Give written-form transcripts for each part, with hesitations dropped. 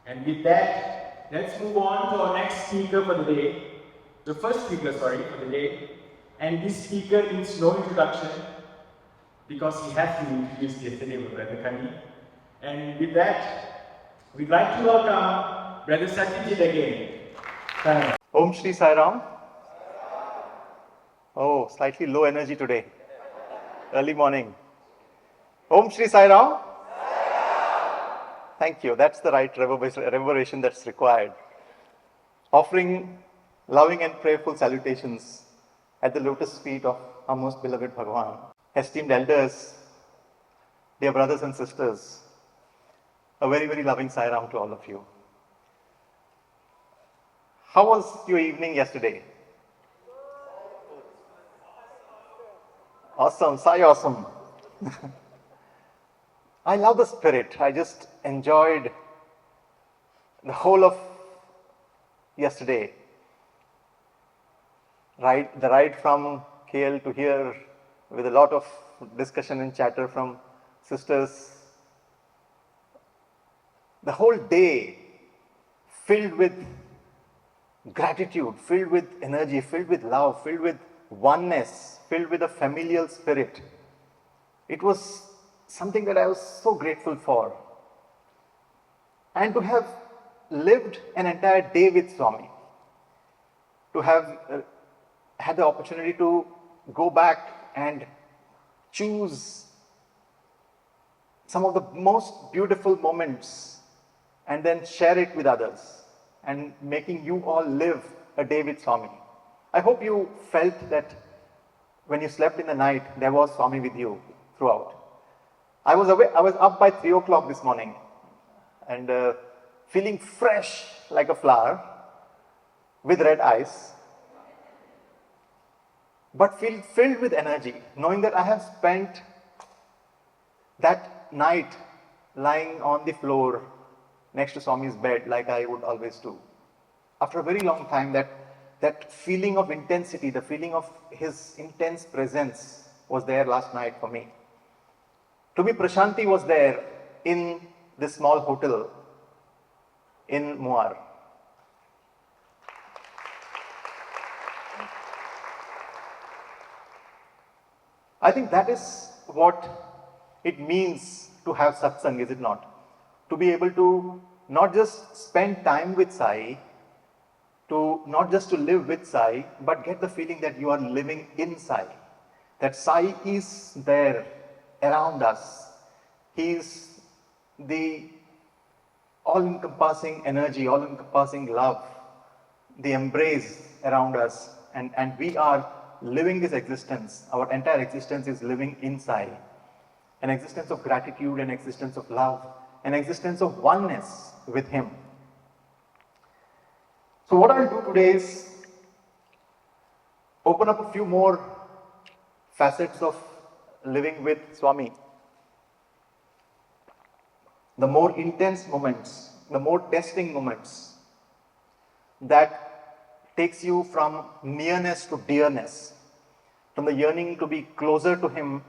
And with that, let's move on to our next speaker for the day. The first speaker, for the day. And this speaker needs no introduction because he has been introduced yesterday by Brother Kani. And with that, we'd like to welcome Brother Satyajit again. Om Shri Sai Ram. Oh, slightly low energy today. Early morning. Om Shri Sai Ram. Thank you. That's the right reverberation that's required. Offering loving and prayerful salutations at the lotus feet of our most beloved Bhagavan. Esteemed elders, dear brothers and sisters, a very, very loving Sai Ram to all of you. How was your evening yesterday? Awesome, Sai awesome. I love the spirit. I just enjoyed the whole of yesterday. The ride from KL to here with a lot of discussion and chatter from sisters. The whole day filled with gratitude, filled with energy, filled with love, filled with oneness, filled with a familial spirit. It was something that I was so grateful for. And to have lived an entire day with Swami, to have had the opportunity to go back and choose some of the most beautiful moments and then share it with others and making you all live a day with Swami. I hope you felt that when you slept in the night, there was Swami with you throughout. I was up by 3 o'clock this morning and feeling fresh like a flower with red eyes, but filled with energy, knowing that I have spent that night lying on the floor next to Swami's bed like I would always do. After a very long time, that feeling of intensity, the feeling of his intense presence was there last night for me. To me, Prashanti was there in this small hotel in Muar. I think that is what it means to have satsang, is it not? To be able to not just spend time with Sai, not just to live with Sai, but get the feeling that you are living in Sai. That Sai is there around us. He is the all-encompassing energy, all-encompassing love, the embrace around us. And we are living this existence. Our entire existence is living in Sai. An existence of gratitude, an existence of love, an existence of oneness with Him. So what I'll do today is open up a few more facets of living with Swami. The more intense moments, the more testing moments that takes you from nearness to dearness, from the yearning to be closer to Him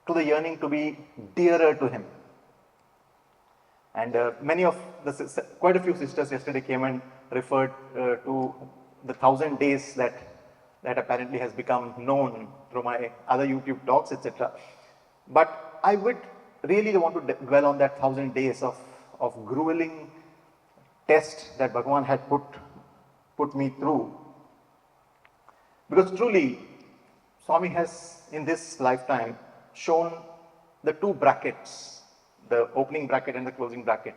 to the yearning to be dearer to Him. And quite a few sisters yesterday came and referred to the 1,000 days that apparently has become known through my other YouTube talks, etc. But I would really want to dwell on that 1,000 days of grueling test that Bhagavan had put me through. Because truly, Swami has in this lifetime shown the two brackets, the opening bracket and the closing bracket.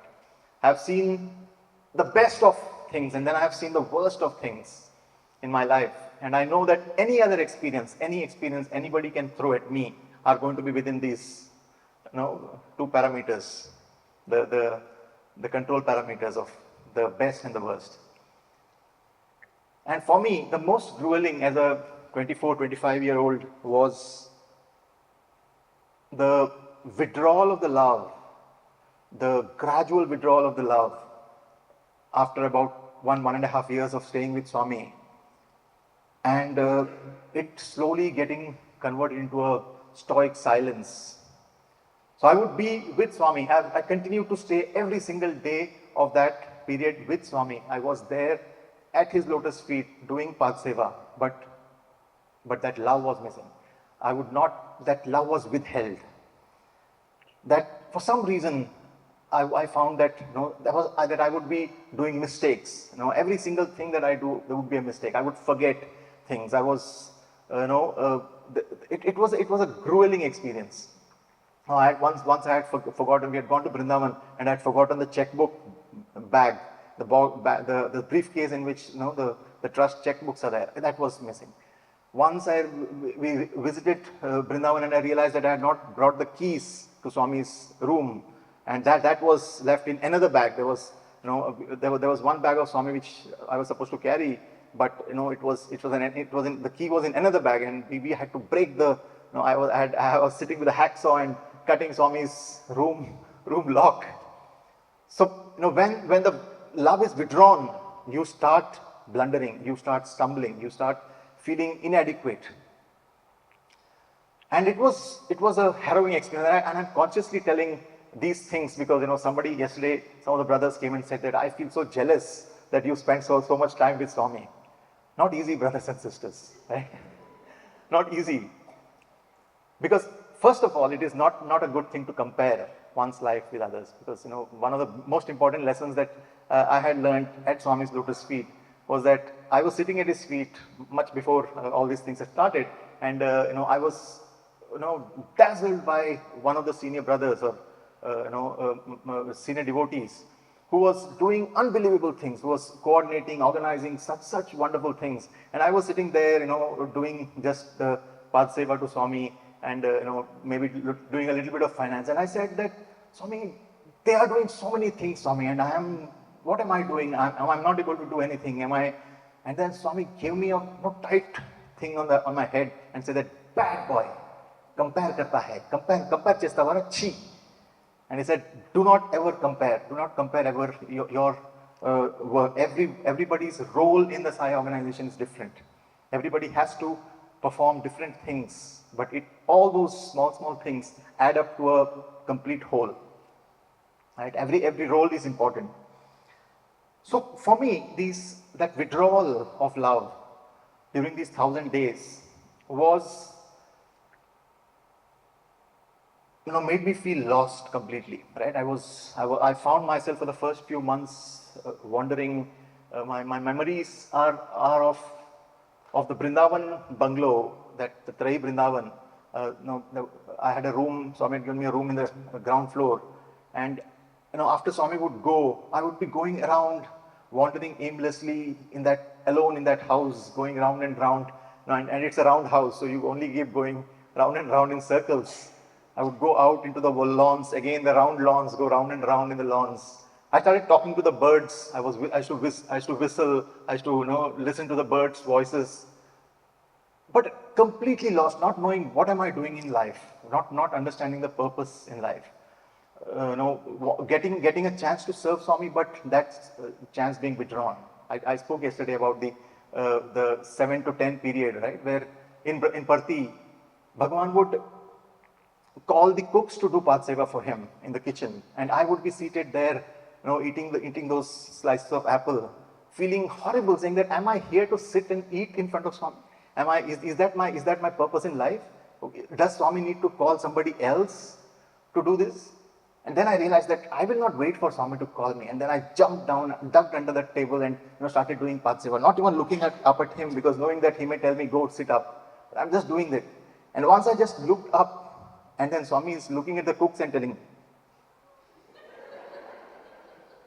I have seen the best of things and then I have seen the worst of things in my life. And I know that any other experience, any experience anybody can throw at me are going to be within these two parameters, the control parameters of the best and the worst. And for me, the most grueling as a 24, 25-year-old was the withdrawal of the love, the gradual withdrawal of the love after about 1.5 years of staying with Swami. And it slowly getting converted into a stoic silence. So I would be with Swami. I continued to stay every single day of that period with Swami. I was there at his lotus feet doing Pad Seva, but that love was missing. I would not, that love was withheld. That for some reason, I found that, that I would be doing mistakes. Every single thing that I do, there would be a mistake. I would forget things. I was, it was a grueling experience. I had once I had forgotten, we had gone to Brindavan and I had forgotten the checkbook bag, the briefcase in which, the trust checkbooks are there. That was missing. Once we visited Brindavan and I realized that I had not brought the keys to Swami's room, and that was left in another bag. There was, there was one bag of Swami which I was supposed to carry, but the key was in another bag, and we had to break the, I was sitting with a hacksaw and cutting Swami's room lock. So, when the love is withdrawn, you start blundering, you start stumbling, you start feeling inadequate. And it was a harrowing experience. And I'm consciously telling these things because, somebody yesterday, some of the brothers came and said that I feel so jealous that you spent so much time with Swami. Not easy, brothers and sisters, right? Not easy. Because first of all, it is not a good thing to compare one's life with others. Because, one of the most important lessons that I had learned at Swami's lotus feet was that I was sitting at his feet much before all these things had started. And, I was, dazzled by one of the senior brothers or, senior devotees who was doing unbelievable things, who was coordinating, organizing such wonderful things. And I was sitting there, doing just the Pad Seva to Swami and, maybe doing a little bit of finance. And I said that, Swami, they are doing so many things, Swami, and what am I doing? I'm not able to do anything. And then Swami gave me a tight thing on my head and said that, bad boy, compare karta hai, compare chesta vara chi. And he said, do not ever compare ever your work. Everybody's role in the Sai organization is different. Everybody has to perform different things, but all those small things add up to a complete whole. Right? Every role is important. So for me, that withdrawal of love during these 1,000 days was, made me feel lost completely, right? I found myself for the first few months wandering. My memories are of the Brindavan bungalow, the Trai Brindavan. I had a room, Swami had given me a room in the ground floor. And, after Swami would go, I would be going around, wandering aimlessly alone in that house, going round and round. And it's a round house, so you only keep going round and round in circles. I would go out into the lawns, again the round lawns, go round and round in the lawns. I started talking to the birds. I used to whistle, I used to listen to the birds' voices. But completely lost, not knowing what am I doing in life, not understanding the purpose in life. Getting a chance to serve Swami, but that chance being withdrawn. I spoke yesterday about the 7 to 10 period, right, where in Parthi, Bhagavan would call the cooks to do Pad Seva for him in the kitchen, and I would be seated there, eating those slices of apple, feeling horrible, saying that, am I here to sit and eat in front of Swami? Is that my purpose in life? Does Swami need to call somebody else to do this? And then I realized that I will not wait for Swami to call me. And then I jumped down, ducked under the table and started doing Pad Seva, not even looking up at him because knowing that he may tell me, go sit up. I'm just doing it. And once I just looked up, and then Swami is looking at the cooks and telling me,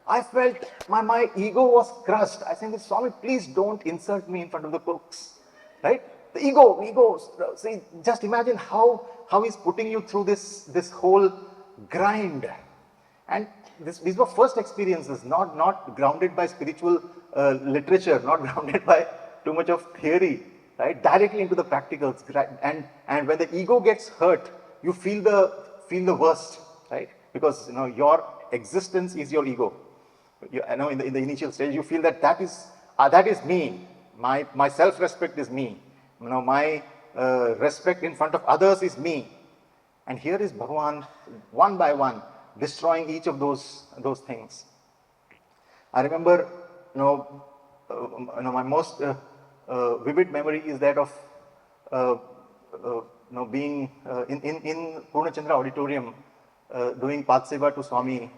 I felt my ego was crushed. I said, Swami, please don't insult me in front of the cooks. Right? The ego. See, just imagine how he's putting you through this whole grind. And these were first experiences, not grounded by spiritual literature, not grounded by too much of theory, right? Directly into the practicals. And when the ego gets hurt, you feel the worst, right? Because your existence is your ego. In the initial stage, you feel that is me. My self-respect is me. My respect in front of others is me. And here is Bhagavan, one by one, destroying each of those things. I remember, my most vivid memory is that of being in Purnachandra Auditorium, doing Path Seva to Swami,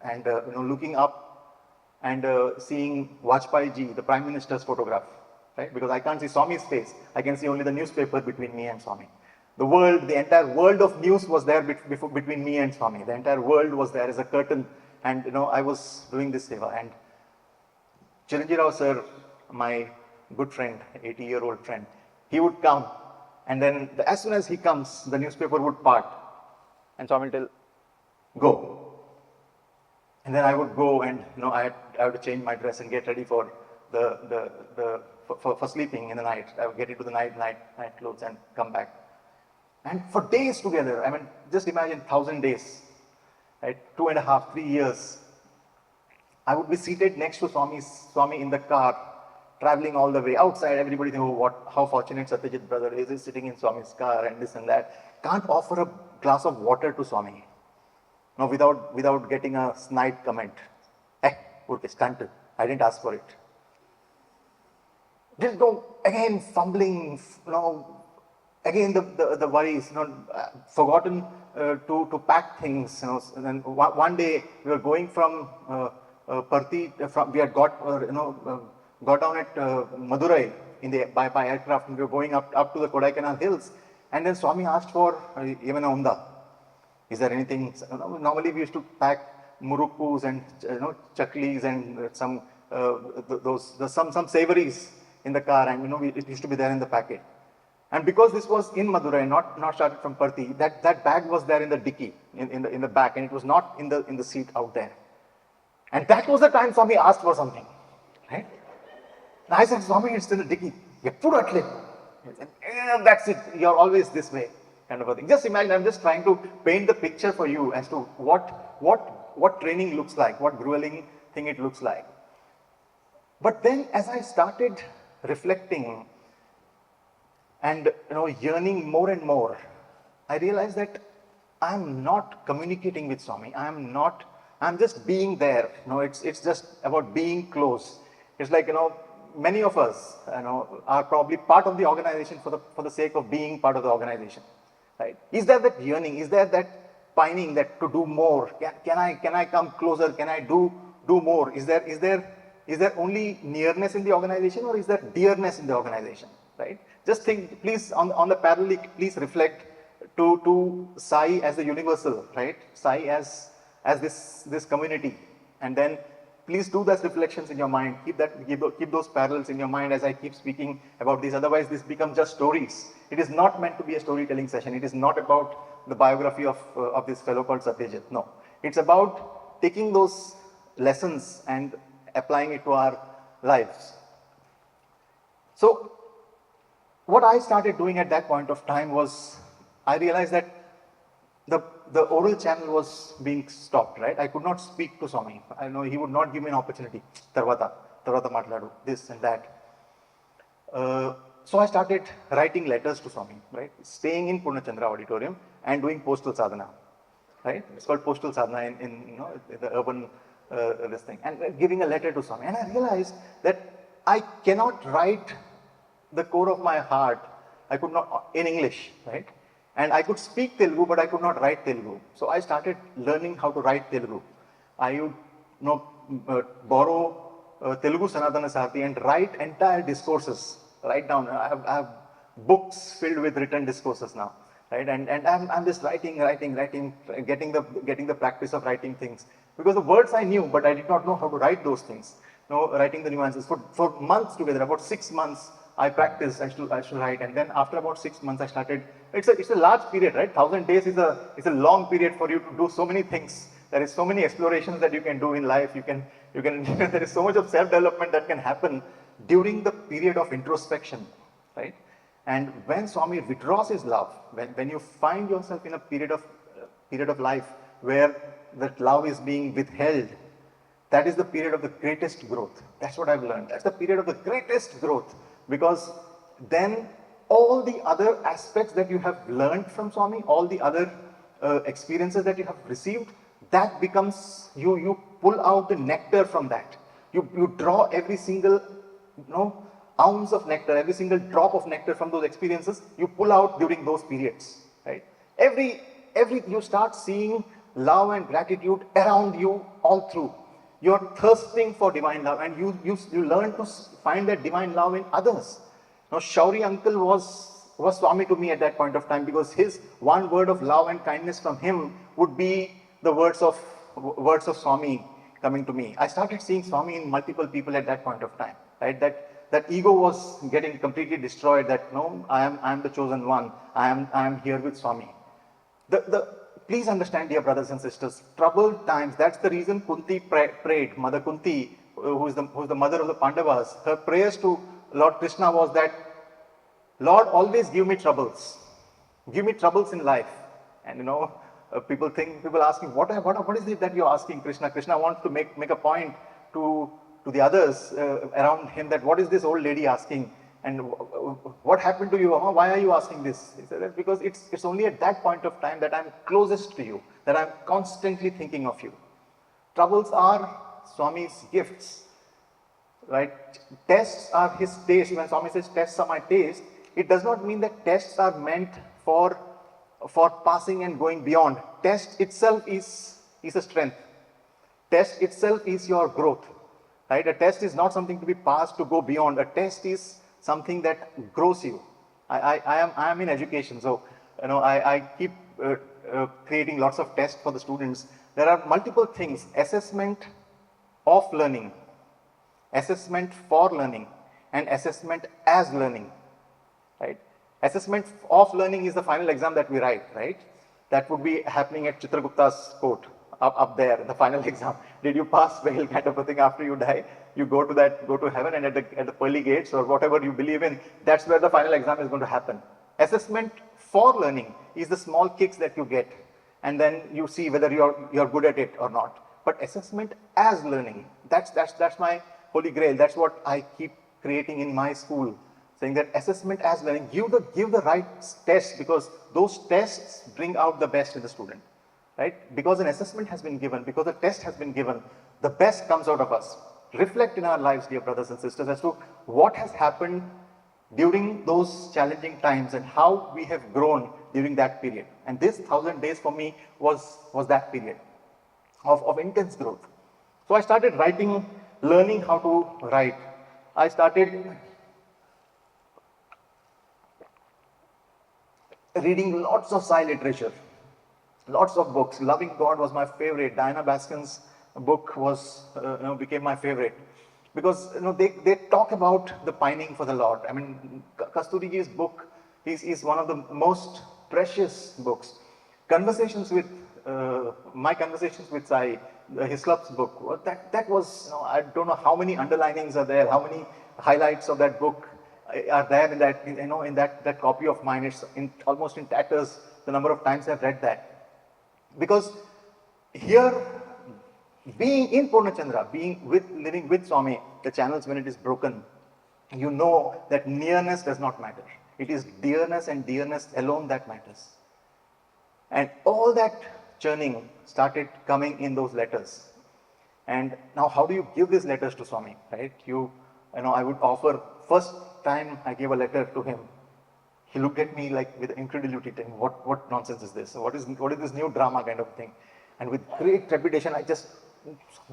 and looking up and seeing Vajpayee ji, the Prime Minister's photograph, right? Because I can't see Swami's face, I can see only the newspaper between me and Swami. The entire world of news was there between me and Swami. The entire world was there as a curtain, and I was doing this seva. And Chiranjeev Rao sir, my good friend, 80-year-old friend, he would come, and then as soon as he comes, the newspaper would part, and Swami will tell, go. And then I would go, and I have to change my dress and get ready for for sleeping in the night. I would get into the night clothes and come back. And for days together, I mean, just imagine 1,000 days, right? 2.5, 3 years. I would be seated next to Swami in the car, traveling all the way outside. Everybody thinks, how fortunate Satyajit brother is. He's sitting in Swami's car and this and that. Can't offer a glass of water to Swami. No, without getting a snide comment. Can't. I didn't ask for it. Just go again, fumbling, again the worries, forgotten to pack things. And then one day we were going from Parthi, we had got down at Madurai by aircraft, and we were going up to the Kodaikanal hills. And then Swami asked for even Onda. Is there anything? Normally we used to pack murukkus and chaklis and some savories in the car, and it used to be there in the packet. And because this was in Madurai, not started from Parthi, that bag was there in the dicky, in the back, and it was not in the seat out there. And that was the time Swami asked for something, right? And I said, Swami, it's in the dicky. That's it. You're always this way, kind of a thing. Just imagine. I'm just trying to paint the picture for you as to what training looks like, what grueling thing it looks like. But then, as I started reflecting and yearning more and more, I realized that I'm not communicating with Swami. I'm just being there. It's just about being close. It's like many of us are probably part of the organization for the sake of being part of the organization, right? Is there that yearning? Is there that pining that to do more? Can I come closer? Can I do more? Is there only nearness in the organization, or is there dearness in the organization, right? Just think, please, on the parallel, please reflect to Sai as the universal, right? Sai as this community, and then please do those reflections in your mind. Keep those parallels in your mind as I keep speaking about this. Otherwise, this becomes just stories. It is not meant to be a storytelling session. It is not about the biography of this fellow called Satyajit. No, it's about taking those lessons and applying it to our lives. So, what I started doing at that point of time was, I realized that the oral channel was being stopped, right? I could not speak to Swami. I know he would not give me an opportunity. Tarvata matladu, this and that. So I started writing letters to Swami, right? Staying in Purnachandra Auditorium and doing postal sadhana, right? It's called postal sadhana in the urban this thing, and giving a letter to Swami. And I realized that I cannot write the core of my heart. I could not in English, right? And I could speak Telugu, but I could not write Telugu. So I started learning how to write Telugu. I would borrow Telugu Sanatana Sahati and write entire discourses. Write down. I have books filled with written discourses now, right? And I'm just writing, getting the practice of writing things, because the words I knew, but I did not know how to write those things. Writing the nuances for months together. About 6 months I practiced. I should write, and then after about 6 months I started. It's a large period, right? 1,000 days is a long period for you to do so many things. There is so many explorations that you can do in life. You can there is so much of self-development that can happen during the period of introspection, right? And when Swami withdraws his love, when you find yourself in a period of life where that love is being withheld, that is the period of the greatest growth. That's what I've learned. That's the period of the greatest growth, because then all the other aspects that you have learned from Swami, all the other experiences that you have received, that becomes, you pull out the nectar from that. You draw every single, ounce of nectar, every single drop of nectar from those experiences, you pull out during those periods, right? You start seeing love and gratitude around you all through. You're thirsting for divine love, and you learn to find that divine love in others. Now, Shauri uncle was Swami to me at that point of time, because his one word of love and kindness from him would be the words of Swami coming to me. I started seeing Swami in multiple people at that point of time, right? That ego was getting completely destroyed. That no, I am the chosen one. I am here with Swami. Please understand, dear brothers and sisters, troubled times. That's the reason Kunti prayed. Mother Kunti, who is the mother of the Pandavas, her prayers to Lord Krishna was that, Lord, always give me troubles. Give me troubles in life. And people ask me, what is it that you're asking Krishna? Krishna wants to make a point to the others around him, that what is this old lady asking? And what happened to you? Why are you asking this? He said, because it's only at that point of time that I'm closest to you, that I'm constantly thinking of you. Troubles are Swami's gifts, right? Tests are his taste. When Swami says tests are my taste, it does not mean that tests are meant for passing and going beyond. Test itself is a strength. Test itself is your growth, right? A test is not something to be passed to go beyond. A test is something that grows you. I am in education, so I keep creating lots of tests for the students. There are multiple things: assessment of learning, assessment for learning, and assessment as learning, right? Assessment of learning is the final exam that we write, right? That would be happening at Chitragupta's court, up there, the final exam. Did you pass fail kind of a thing after you die? You go to heaven, and at the pearly gates or whatever you believe in, that's where the final exam is going to happen. Assessment for learning is the small kicks that you get, and then you see whether you're good at it or not. But assessment as learning, that's my holy grail. That's what I keep creating in my school, saying that assessment as learning, give the right tests, because those tests bring out the best in the student, right? Because an assessment has been given, because a test has been given, the best comes out of us. Reflect in our lives, dear brothers and sisters, as to what has happened during those challenging times and how we have grown during that period. And this 1,000 days for me was that period of intense growth. So I started writing, learning how to write. I started reading lots of Sai literature, lots of books. Loving God was my favorite. Diana Baskin's book was became my favorite, because they talk about the pining for the Lord. I mean, Kasturiji's book is one of the most precious books. Conversations with my conversations with Sai, Hislop's book, that was, I don't know how many underlinings are there, how many highlights of that book are there in that, in that copy of mine. It's almost in tatters the number of times I've read that. Because here, being in Purnachandra, living with Swami, the channels when it is broken, you know that nearness does not matter. It is dearness, and dearness alone that matters. And all that churning started coming in those letters. And now, how do you give these letters to Swami, right? I would offer, first time I gave a letter to him, he looked at me like with incredulity, saying, what nonsense is this? What is this new drama kind of thing? And with great trepidation, I just,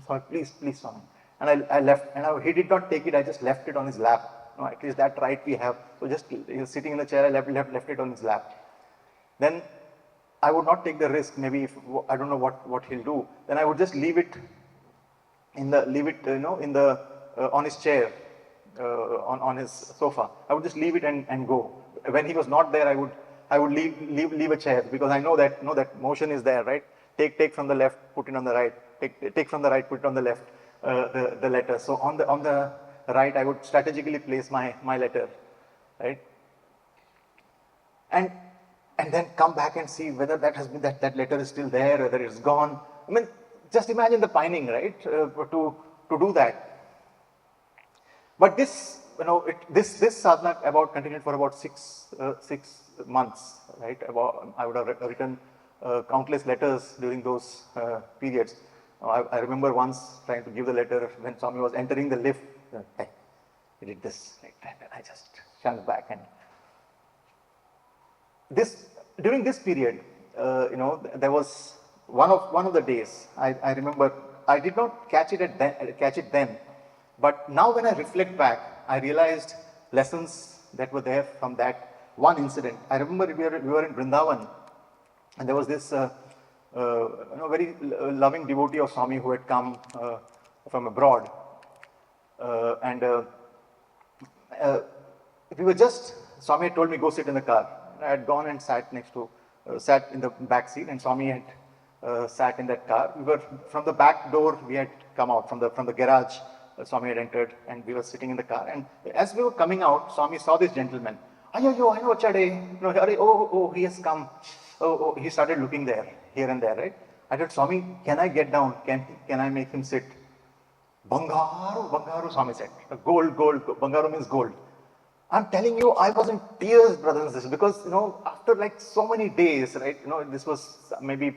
Swami, please, Swami. And I left, and he did not take it, I just left it on his lap. At least that right we have. So just sitting in the chair, I left it on his lap. Then I would not take the risk, maybe if, I don't know what he'll do. Then I would just leave it on his chair, on his sofa. I would just leave it and go. When he was not there, I would leave a chair, because I know that motion is there, right? Take from the left, put it on the right. Take from the right, put it on the left, the letter. So on the right, I would strategically place my letter, right? And then come back and see whether that letter is still there, whether it's gone. I mean, just imagine the pining, right? To do that. But this this sadhana about continued for about 6 months, right? I would have written countless letters during those periods. I remember once trying to give the letter when Swami was entering the lift. Hey, he did this, right? And I just shrunk back. And during this period, there was one of the days. I remember I did not catch it then, but now when I reflect back, I realized lessons that were there from that one incident. I remember we were in Vrindavan, and there was this very loving devotee of Swami who had come from abroad, and we were just, Swami had told me go sit in the car. I had gone and sat in the back seat, and Swami had sat in that car. We were from the back door. We had come out from the garage. Swami had entered, and we were sitting in the car. And as we were coming out, Swami saw this gentleman. Ayo, I know Chade. Oh, he has come. Oh, he started looking there, here and there, right? I said, Swami, can I get down? Can I make him sit? Bangaru, Swami said. Gold. Bangaru means gold. I'm telling you, I was in tears, brothers and sisters, because, after like so many days, right? This was maybe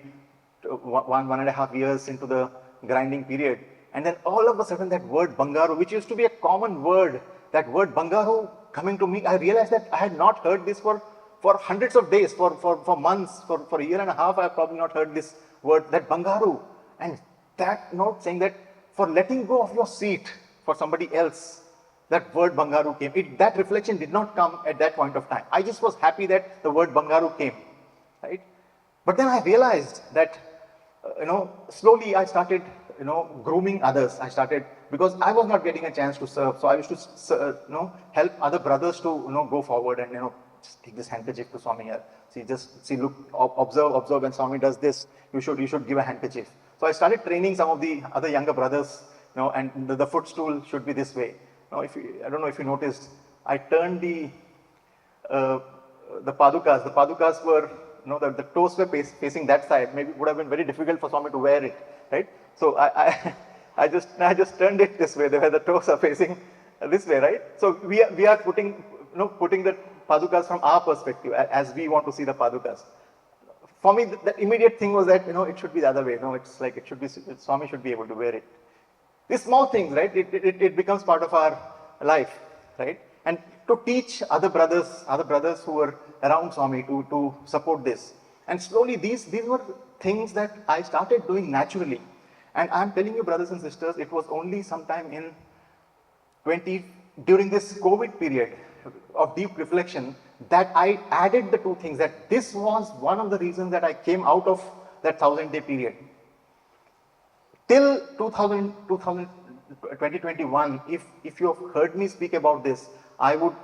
1.5 years into the grinding period. And then all of a sudden that word Bangaru, which used to be a common word, that word Bangaru coming to me, I realized that I had not heard this for hundreds of days, for months, for a year and a half, I have probably not heard this word, that Bangaru. And that note saying that for letting go of your seat for somebody else, that word Bangaru came. That reflection did not come at that point of time. I just was happy that the word Bangaru came, right? But then I realized that, slowly I started, grooming others. I started, because I was not getting a chance to serve. So I used to, help other brothers to, go forward and, just take this handkerchief to Swami here. Look, observe when Swami does this, you should give a handkerchief. So I started training some of the other younger brothers, and the footstool should be this way. Now, I don't know if you noticed, I turned the padukas. The padukas were, the toes were facing that side. Maybe it would have been very difficult for Swami to wear it, right? So I just turned it this way, where the toes are facing this way, right? So we are putting the padukas from our perspective, as we want to see the padukas. For me, the immediate thing was that, it should be the other way. It's like Swami should be able to wear it. These small things, right? It becomes part of our life, right? And to teach other brothers who were around Swami to support this. And slowly these were things that I started doing naturally. And I'm telling you, brothers and sisters, it was only sometime in during this COVID period of deep reflection that I added the two things, that this was one of the reasons that I came out of that 1,000-day period. Till 2021, if you have heard me speak about this,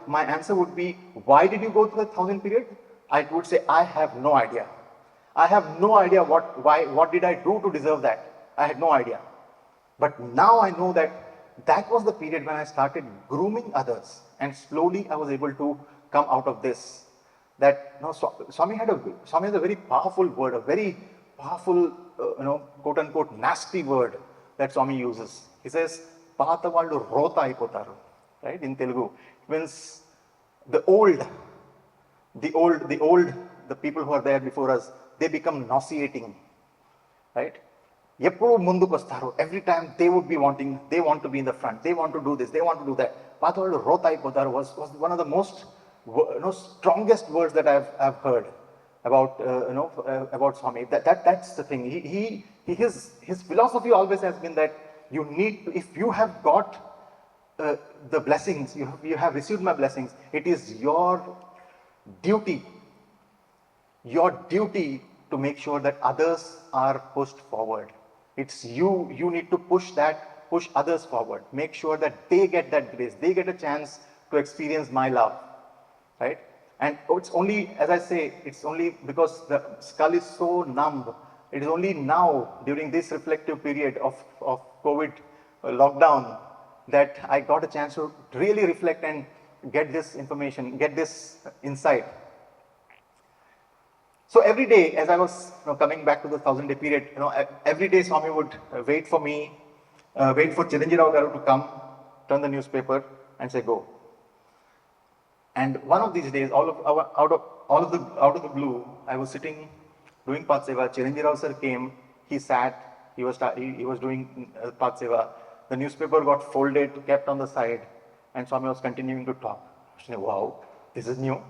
my answer would be, why did you go through the 1,000 period? I would say, I have no idea. I have no idea what did I do to deserve that. I had no idea. But now I know that was the period when I started grooming others, and slowly I was able to come out of this. That Swami has a very powerful word, a very powerful, quote unquote, nasty word that Swami uses. He says, "Pata vallu rota aipotaru," right? In Telugu, it means the people who are there before us, they become nauseating, right? Every time they want to be in the front, they want to do this, they want to do that. Pata vallu rota aipotaru was one of the most strongest words that I've heard about Swami. That's the thing. His philosophy always has been that you need to, if you have got the blessings, you have received my blessings, it is your duty to make sure that others are pushed forward. It's you need to push others forward. Make sure that they get that grace, they get a chance to experience my love, right? And it's only, as I say, it's only because the skull is so numb. It is only now, during this reflective period of COVID lockdown, that I got a chance to really reflect and get this information, get this insight. So every day, as I was coming back to the 1,000-day period, every day Swami would wait for me, wait for Chiranjeev Garu to come, turn the newspaper and say, go. And one of these days, out of the blue, I was sitting doing Path Seva. Chiranjeev Rao sir came. He sat. He was doing Path Seva. The newspaper got folded, kept on the side, and Swami was continuing to talk. I was like, wow, this is new.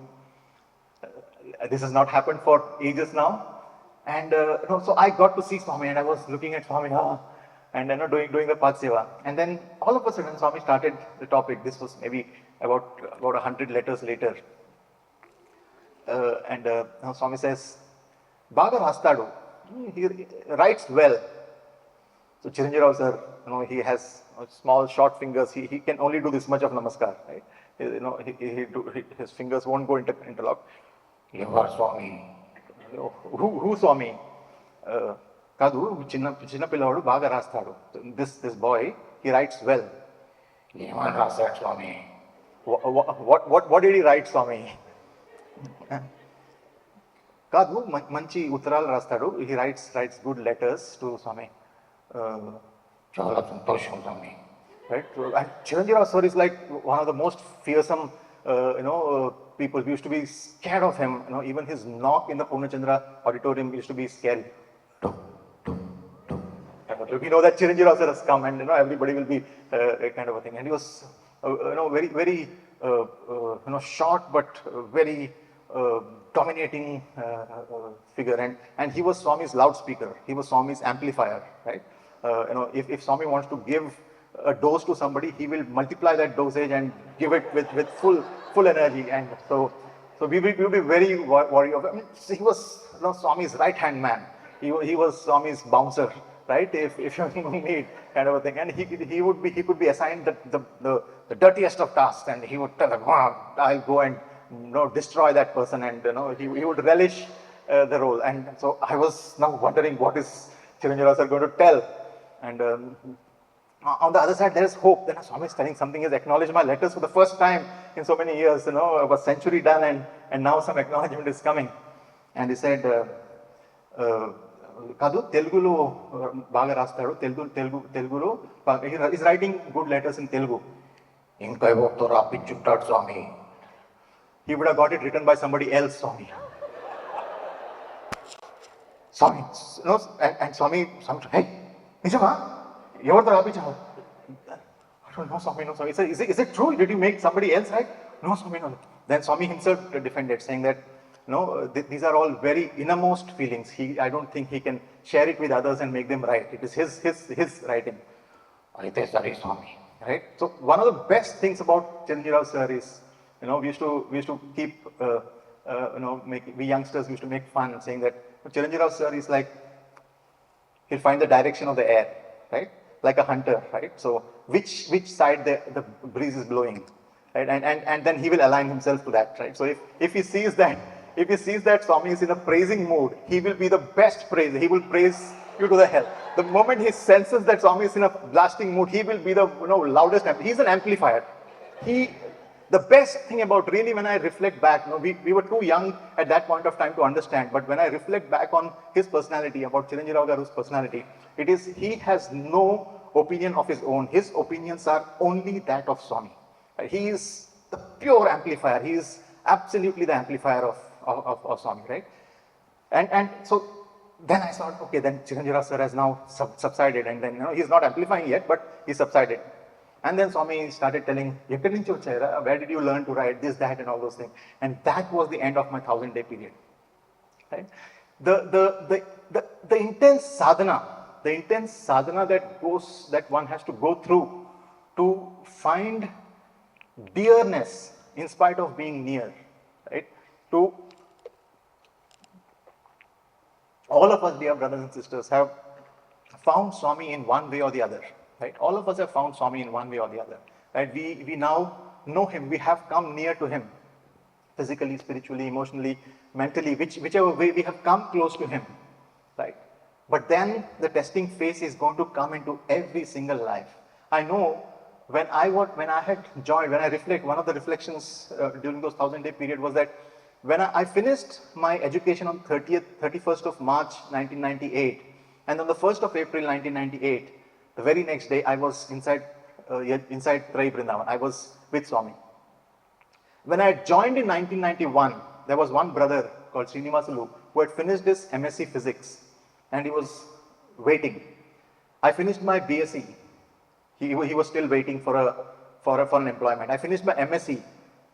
This has not happened for ages now. And so I got to see Swami, and I was looking at Swami, and doing the Path Seva. And then all of a sudden, Swami started the topic. This was maybe about 100 letters later. Swami says, Baga Rastadu, he writes well. So Chiranjeev Rao sir, he has small, short fingers. He can only do this much of namaskar, right? His fingers won't go interlock. Evar Swami. Who Swami? Kadu, Chinna Pilladu, Baga Rastadu. This boy, he writes well. Evan Rasa Swami. What did he write, Swami? Kadu, Manchi Uttaral Rastadu, he writes good letters to Swami. Right? And Chiranjeev Rao sir is like one of the most fearsome, people. We used to be scared of him. Even his knock in the Purnachandra auditorium used to be scary. We know that Chiranjeev Rao sir has come, and everybody will be kind of a thing. And he was, very, very, short but very dominating figure. And he was Swami's loudspeaker. He was Swami's amplifier, right? If Swami wants to give a dose to somebody, he will multiply that dosage and give it with full energy. And so we will be very worried of him. I mean, he was Swami's right hand man. He was Swami's bouncer, right? If you need kind of a thing, and he could be assigned the dirtiest of tasks, and he would tell him, I'll go and destroy that person, and he would relish the role. And so I was now wondering, what is Chiranjeev Rao sir going to tell? And on the other side, there is hope. Then Swami is telling something. He's acknowledged my letters for the first time in so many years. A century done, and now some acknowledgement is coming. And he said, Kadu, Telugulo baga rastadu, Telugulo, he's writing good letters in Telugu. Inka evokto rapichuttadu Swami. He would have got it written by somebody else, Swami. Swami, and Swami, hey, Nijama, you're the rapichahu. I don't know, Swami, no, Swami. Is it true? Did you make somebody else write? No, Swami, no. Then Swami himself defended, saying that, these are all very innermost feelings. I don't think he can share it with others and make them right. It is his writing. Swami. Right? So one of the best things about Chiranjeev Rao sir is, we used to keep, we youngsters used to make fun, saying that Chiranjeev Rao sir is like, he'll find the direction of the air, right? Like a hunter, right? So which side the breeze is blowing, right? And then he will align himself to that, right? So if he sees that Swami is in a praising mood, he will be the best praiser. He will praise you to the hell. The moment he senses that Swami is in a blasting mood, he will be the loudest. He's an amplifier. The best thing about, really, when I reflect back, we were too young at that point of time to understand, but when I reflect back on his personality, about Chiranjeev Rao Garu's personality, it is, he has no opinion of his own. His opinions are only that of Swami. He is the pure amplifier. He is absolutely the amplifier of Swami, right? And so then I thought, okay, then Chiranjeev Rao sir has now subsided, and then he's not amplifying yet, but he subsided. And then Swami started telling, where did you learn to write this, that, and all those things? And that was the end of my 1,000-day period. Right? The intense sadhana that one has to go through to find dearness in spite of being near, right? To all of us, dear brothers and sisters, have found Swami in one way or the other. Right? All of us have found Swami in one way or the other. Right? We now know him. We have come near to him, physically, spiritually, emotionally, mentally, whichever way we have come close to him. Right? But then the testing phase is going to come into every single life. I know when I had joined, when I reflect, one of the reflections during those 1,000-day period was that when I finished my education on 31st of March 1998, and on the 1st of April 1998, the very next day, I was inside Trai Vrindavan. I was with Swami. When I joined in 1991, there was one brother called Srinivasulu who had finished his MSc Physics and he was waiting. I finished my BSc. He was still waiting for an employment. I finished my MSc.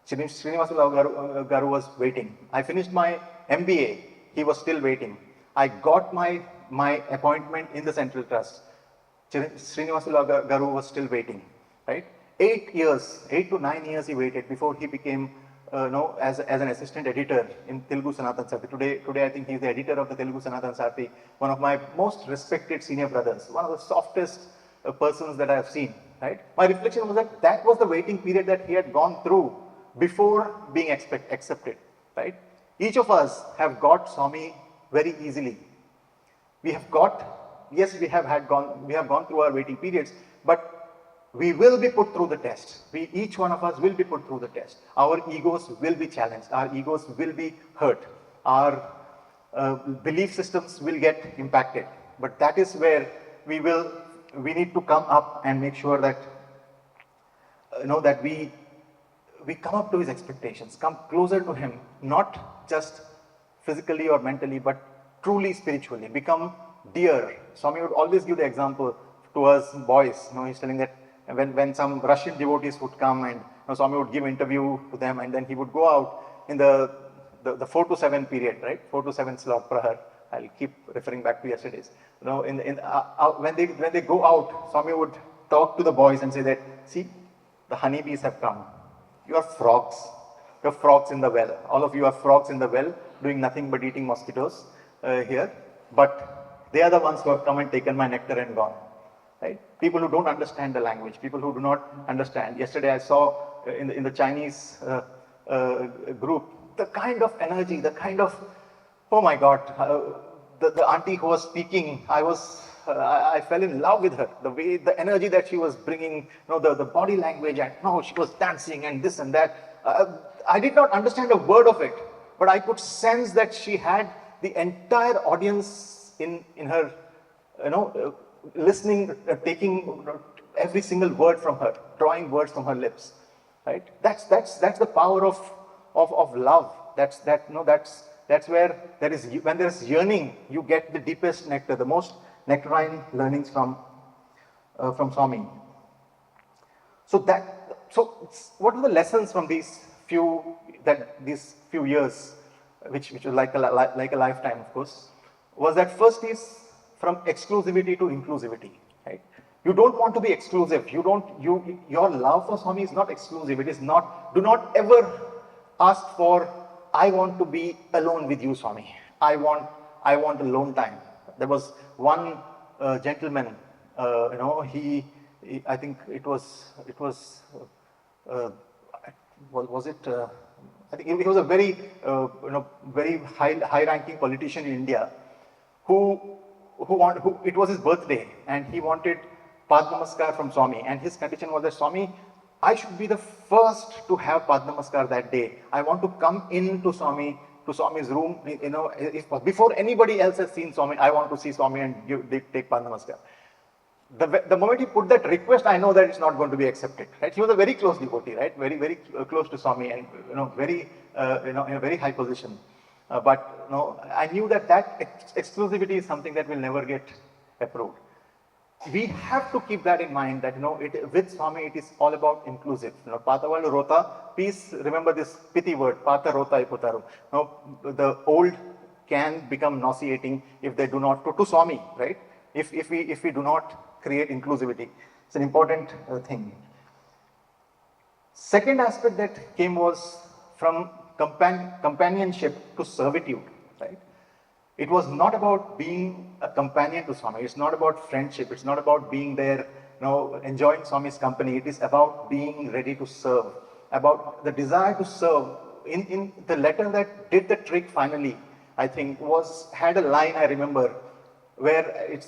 Srinivasulu Garu was waiting. I finished my MBA. He was still waiting. I got my appointment in the Central Trust. Srinivasulu Garu was still waiting, right? 8 to 9 years he waited before he became, as an assistant editor in Telugu Sanatan Sarthi. Today I think he's the editor of the Telugu Sanatan Sarthi, one of my most respected senior brothers, one of the softest persons that I have seen, right? My reflection was that was the waiting period that he had gone through before being accepted, right? Each of us have got Swami very easily. We have gone through our waiting periods, but we will be put through the test. Each one of us will be put through the test. Our egos will be challenged. Our egos will be hurt. Our belief systems will get impacted. But that is where we need to come up and make sure that, that we come up to his expectations, come closer to him, not just physically or mentally, but truly spiritually, become dear. Swami would always give the example to us boys. He's telling that when some Russian devotees would come and Swami would give interview to them, and then he would go out in the 4 to 7 period, right? 4 to 7 slot prahar. I'll keep referring back to yesterday's. When they go out, Swami would talk to the boys and say that, see, the honeybees have come. You are frogs. You're frogs in the well. All of you are frogs in the well, doing nothing but eating mosquitoes here. But they are the ones who have come and taken my nectar and gone. Right? People who don't understand the language, people who do not understand. Yesterday I saw in the Chinese group, the kind of energy, the kind of, oh my God, the auntie who was speaking, I fell in love with her. The energy that she was bringing, the body language, and she was dancing and this and that. I did not understand a word of it, but I could sense that she had the entire audience in her, listening, taking every single word from her, drawing words from her lips, right? That's the power of love. That's where when there is yearning, you get the deepest nectar, the most nectarine learnings from Swami. So what are the lessons from these few years, which was like a lifetime, of course, was that first is from exclusivity to inclusivity, right? You don't want to be exclusive. Your love for Swami is not exclusive. It is not, do not ever ask for, I want to be alone with you, Swami. I want alone time. There was one gentleman, I think it was I think he was a very, very high-ranking politician in India who it was his birthday and he wanted Pad Namaskar from Swami, and his condition was that, Swami, I should be the first to have Pad Namaskar that day. I want to come into Swami's room, before anybody else has seen Swami, I want to see Swami and take Pad Namaskar. The moment he put that request, I know that it's not going to be accepted, right? He was a very close devotee, right? Very, very close to Swami, and very, in a very high position. But I knew that exclusivity is something that will never get approved. We have to keep that in mind, that with Swami it is all about inclusive. Patavalu Rota, please remember this pithy word, Pata Rota Iputaru. The old can become nauseating if they do not, to Swami, right? If we do not create inclusivity. It's an important thing. Second aspect that came was from companionship to servitude, right? It was not about being a companion to Swami. It's not about friendship. It's not about being there, enjoying Swami's company. It is about being ready to serve, about the desire to serve. In the letter that did the trick finally, I think, had a line I remember where it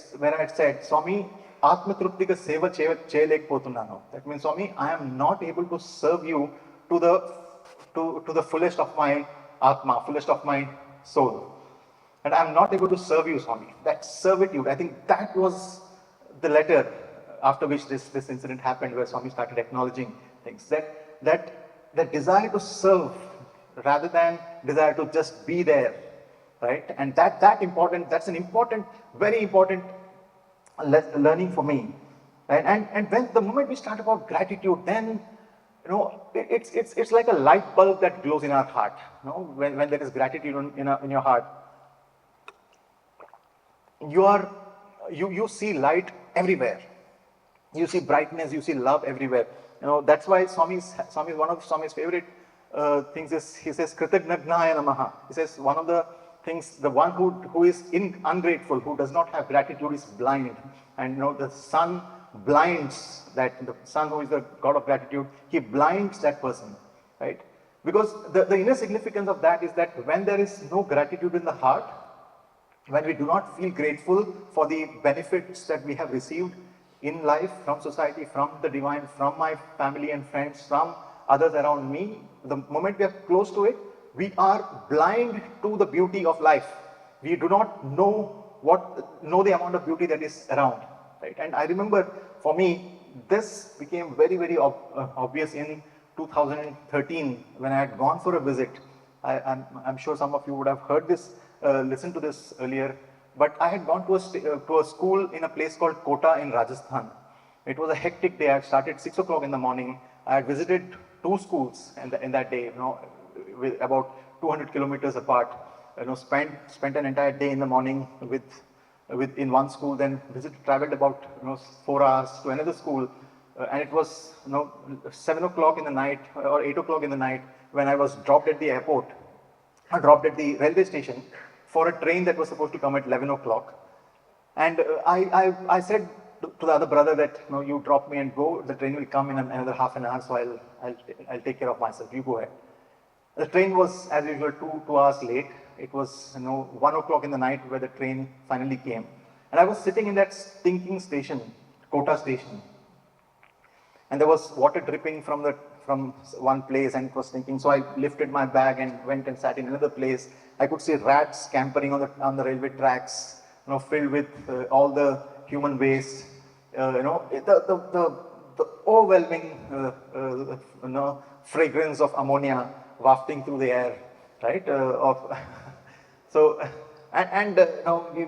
said, Swami, Atma Truptika Seva Cheyalekpotunnanu. That means, Swami, I am not able to serve you to the fullest of my Atma, fullest of my soul. And I am not able to serve you, Swami. That servitude, I think that was the letter after which this incident happened, where Swami started acknowledging things. That that desire to serve rather than desire to just be there, right? And that's an important, very important learning for me. And when the moment we start about gratitude, then it's like a light bulb that glows in our heart. When there is gratitude in your heart, you see light everywhere. You see brightness, you see love everywhere. That's why Swami's one of Swami's favorite things is, he says, Kritagnagnaya Namaha. He says one of the things, the one who is ungrateful, who does not have gratitude, is blind. And the sun blinds that, the sun who is the God of gratitude, he blinds that person, right? Because the inner significance of that is that when there is no gratitude in the heart, when we do not feel grateful for the benefits that we have received in life, from society, from the divine, from my family and friends, from others around me, the moment we are close to it, we are blind to the beauty of life. We do not know the amount of beauty that is around, right? And I remember, for me, this became very, very obvious in 2013 when I had gone for a visit. I'm sure some of you would have heard this, listened to this earlier, but I had gone to a school in a place called Kota in Rajasthan. It was a hectic day. I had started 6 o'clock in the morning. I had visited 2 schools in that day, with about 200 kilometers apart. Spent an entire day in the morning in one school, then traveled about 4 hours to another school, and it was 7 o'clock in the night or 8 o'clock in the night when I was dropped at the airport, dropped at the railway station for a train that was supposed to come at 11 o'clock. And I said to the other brother that, you drop me and go, the train will come in another half an hour, so I'll take care of myself, you go ahead. The train was, as usual, 2 hours late. It was 1 o'clock in the night where the train finally came. And I was sitting in that stinking station, Kota station. And there was water dripping from one place, and it was stinking. So I lifted my bag and went and sat in another place. I could see rats scampering on the railway tracks, filled with all the human waste. The overwhelming fragrance of ammonia wafting through the air, right?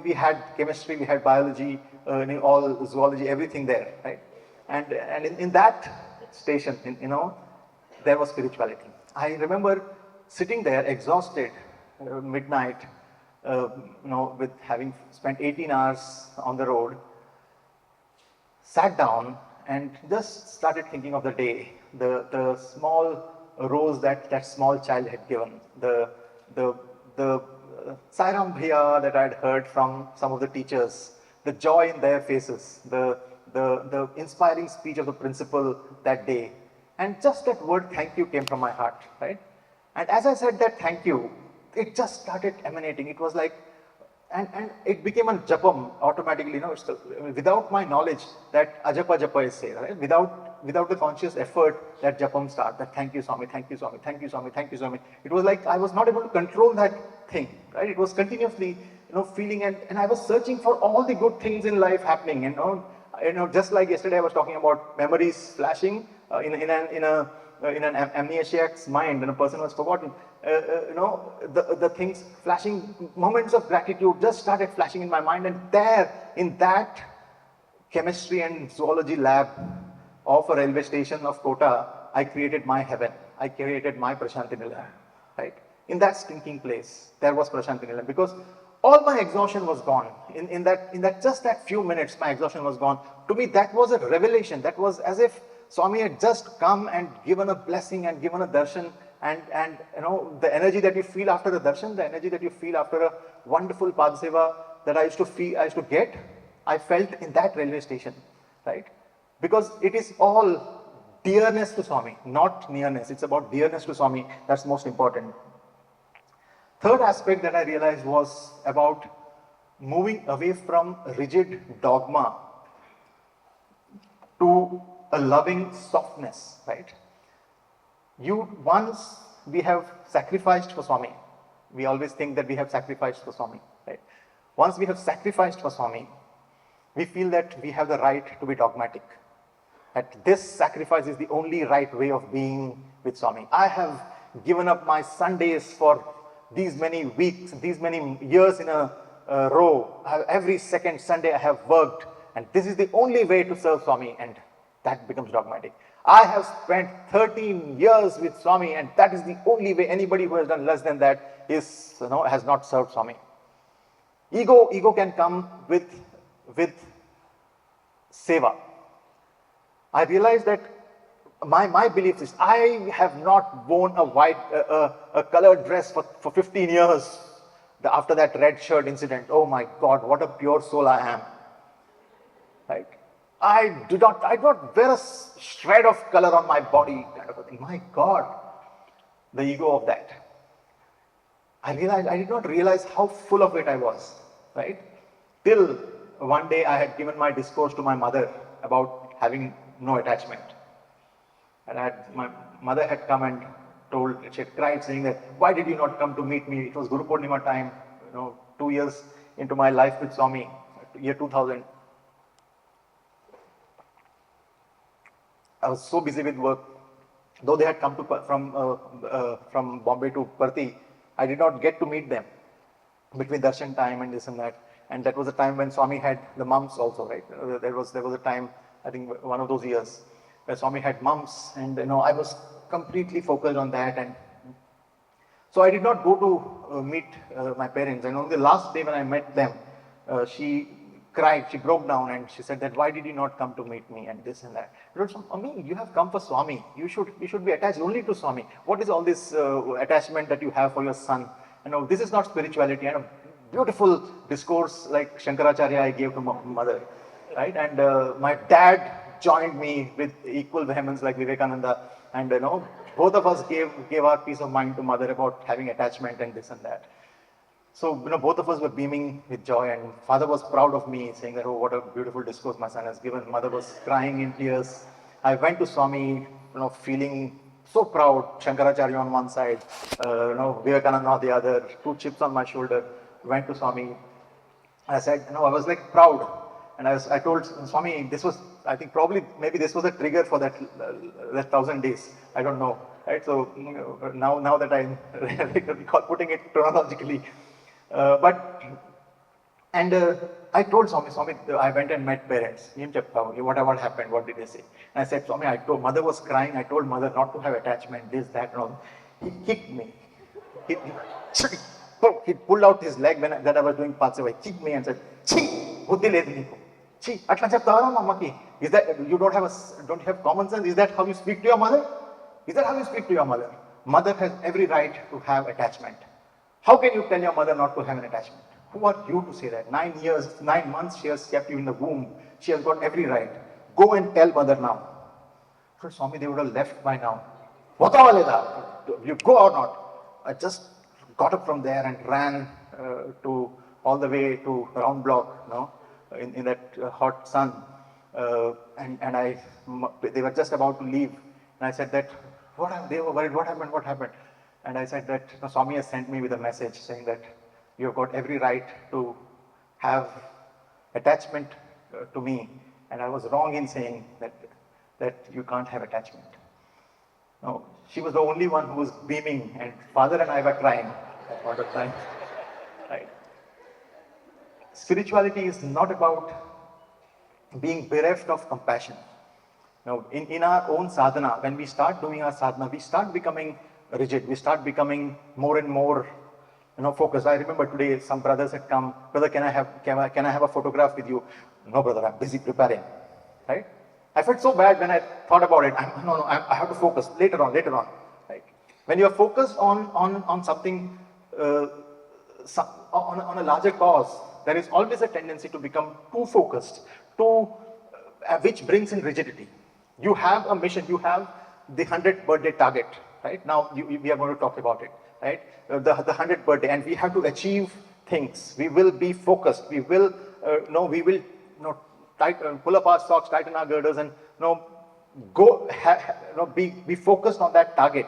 We had chemistry, we had biology, all zoology, everything there, right? And in that station, there was spirituality. I remember sitting there exhausted, midnight, with having spent 18 hours on the road, sat down and just started thinking of the day, the small rose that small child had given, the Sairam Bhaiya that I had heard from some of the teachers, the joy in their faces, the inspiring speech of the principal that day. And just that word thank you came from my heart, right? And as I said that thank you, it just started emanating. It was like, and it became a japam automatically, without my knowledge that ajapa japa is said, right? Without the conscious effort, that japam start, that thank you Swami, thank you Swami, thank you Swami, thank you Swami. It was like I was not able to control that thing, right? It was continuously, feeling, and I was searching for all the good things in life happening, just like yesterday I was talking about memories flashing in an amnesiac's mind, and a person was forgotten. The things flashing, moments of gratitude just started flashing in my mind, and there, in that chemistry and zoology lab of a railway station of Kota, I created my heaven. I created my Prashanti Nilayam, right? In that stinking place, there was Prashanti Nilayam, because all my exhaustion was gone. In that few minutes, my exhaustion was gone. To me, that was a revelation. That was as if Swami had just come and given a blessing and given a darshan, and the energy that you feel after the darshan, the energy that you feel after a wonderful Padaseva that I used to get, I felt in that railway station, right? Because it is all dearness to Swami, not nearness. It's about dearness to Swami. That's most important. Third aspect that I realized was about moving away from rigid dogma to a loving softness, right? Once we have sacrificed for Swami, we always think that we have sacrificed for Swami, right? Once we have sacrificed for Swami, we feel that we have the right to be dogmatic. that this sacrifice is the only right way of being with Swami. I have given up my Sundays for these many weeks, these many years in a row. Every second Sunday I have worked, and this is the only way to serve Swami, and that becomes dogmatic. I have spent 13 years with Swami, and that is the only way. Anybody who has done less than that is, has not served Swami. Ego can come with seva. I realized that my belief is I have not worn a colored dress for 15 years after that red shirt incident. Oh my God, what a pure soul I am. Right? I do not wear a shred of color on my body, kind of a thing. My God, the ego of that. I did not realize how full of it I was, right? Till one day I had given my discourse to my mother about having no attachment. And my mother had come and she had cried saying that, why did you not come to meet me? It was Guru Purnima time, 2 years into my life with Swami, year 2000. I was so busy with work. Though they had come from Bombay to Parthi, I did not get to meet them between darshan time and this and that. And that was a time when Swami had the mumps also, right? There was a time, I think one of those years, where Swami had mumps, and I was completely focused on that. And so I did not go to meet my parents. And on the last day when I met them, she cried, she broke down, and she said that, why did you not come to meet me, and this and that. I said, Mummy, you have come for Swami. You should be attached only to Swami. What is all this attachment that you have for your son? This is not spirituality. And a beautiful discourse like Shankaracharya I gave to my mother, right? And my dad joined me with equal vehemence like Vivekananda, and both of us gave our peace of mind to mother about having attachment and this and that. So, both of us were beaming with joy, and father was proud of me, saying that, oh, what a beautiful discourse my son has given. Mother was crying in tears. I went to Swami, feeling so proud. Shankaracharya on one side, Vivekananda on the other, 2 chips on my shoulder. Went to Swami. I said, I was like proud. And I told Swami, this was, I think maybe this was a trigger for that 1,000 days. I don't know. Right? So now that I'm putting it chronologically. I told Swami, I went and met parents. What happened? What did they say? And I said, Swami, mother was crying. I told mother not to have attachment, this, that, and all. He kicked me. He pulled out his leg that I was doing Patsavai, kicked me and said, Chi, buddhi ledhu niku. Chi, atla cheptavara mammaki. Is that, you don't have common sense? Is that how you speak to your mother? Is that how you speak to your mother? Mother has every right to have attachment. How can you tell your mother not to have an attachment? Who are you to say that? 9 months she has kept you in the womb. She has got every right. Go and tell mother now. So Swami, they would have left by now. You go or not? I just got up from there and ran all the way to Round Block, in that hot sun. They were just about to leave. And I said that, they were worried, what happened? And I said that Swami has sent me with a message saying that you have got every right to have attachment to me. And I was wrong in saying that you can't have attachment. No, she was the only one who was beaming, and father and I were crying at point of time. Right? Spirituality is not about being bereft of compassion. Now, in our own sadhana, when we start doing our sadhana, we start becoming rigid. We start becoming more and more, focused. I remember today some brothers had come. Brother, can I have a photograph with you? No, brother, I'm busy preparing. Right? I felt so bad when I thought about it. I have to focus later on. Right? When you are focused on something, on a larger cause, there is always a tendency to become too focused, which brings in rigidity. You have a mission. You have the 100th birthday target. Right? Now we are going to talk about it. Right? The 100th birthday, and we have to achieve things. We will be focused. We will pull up our socks, tighten our girders, and be focused on that target.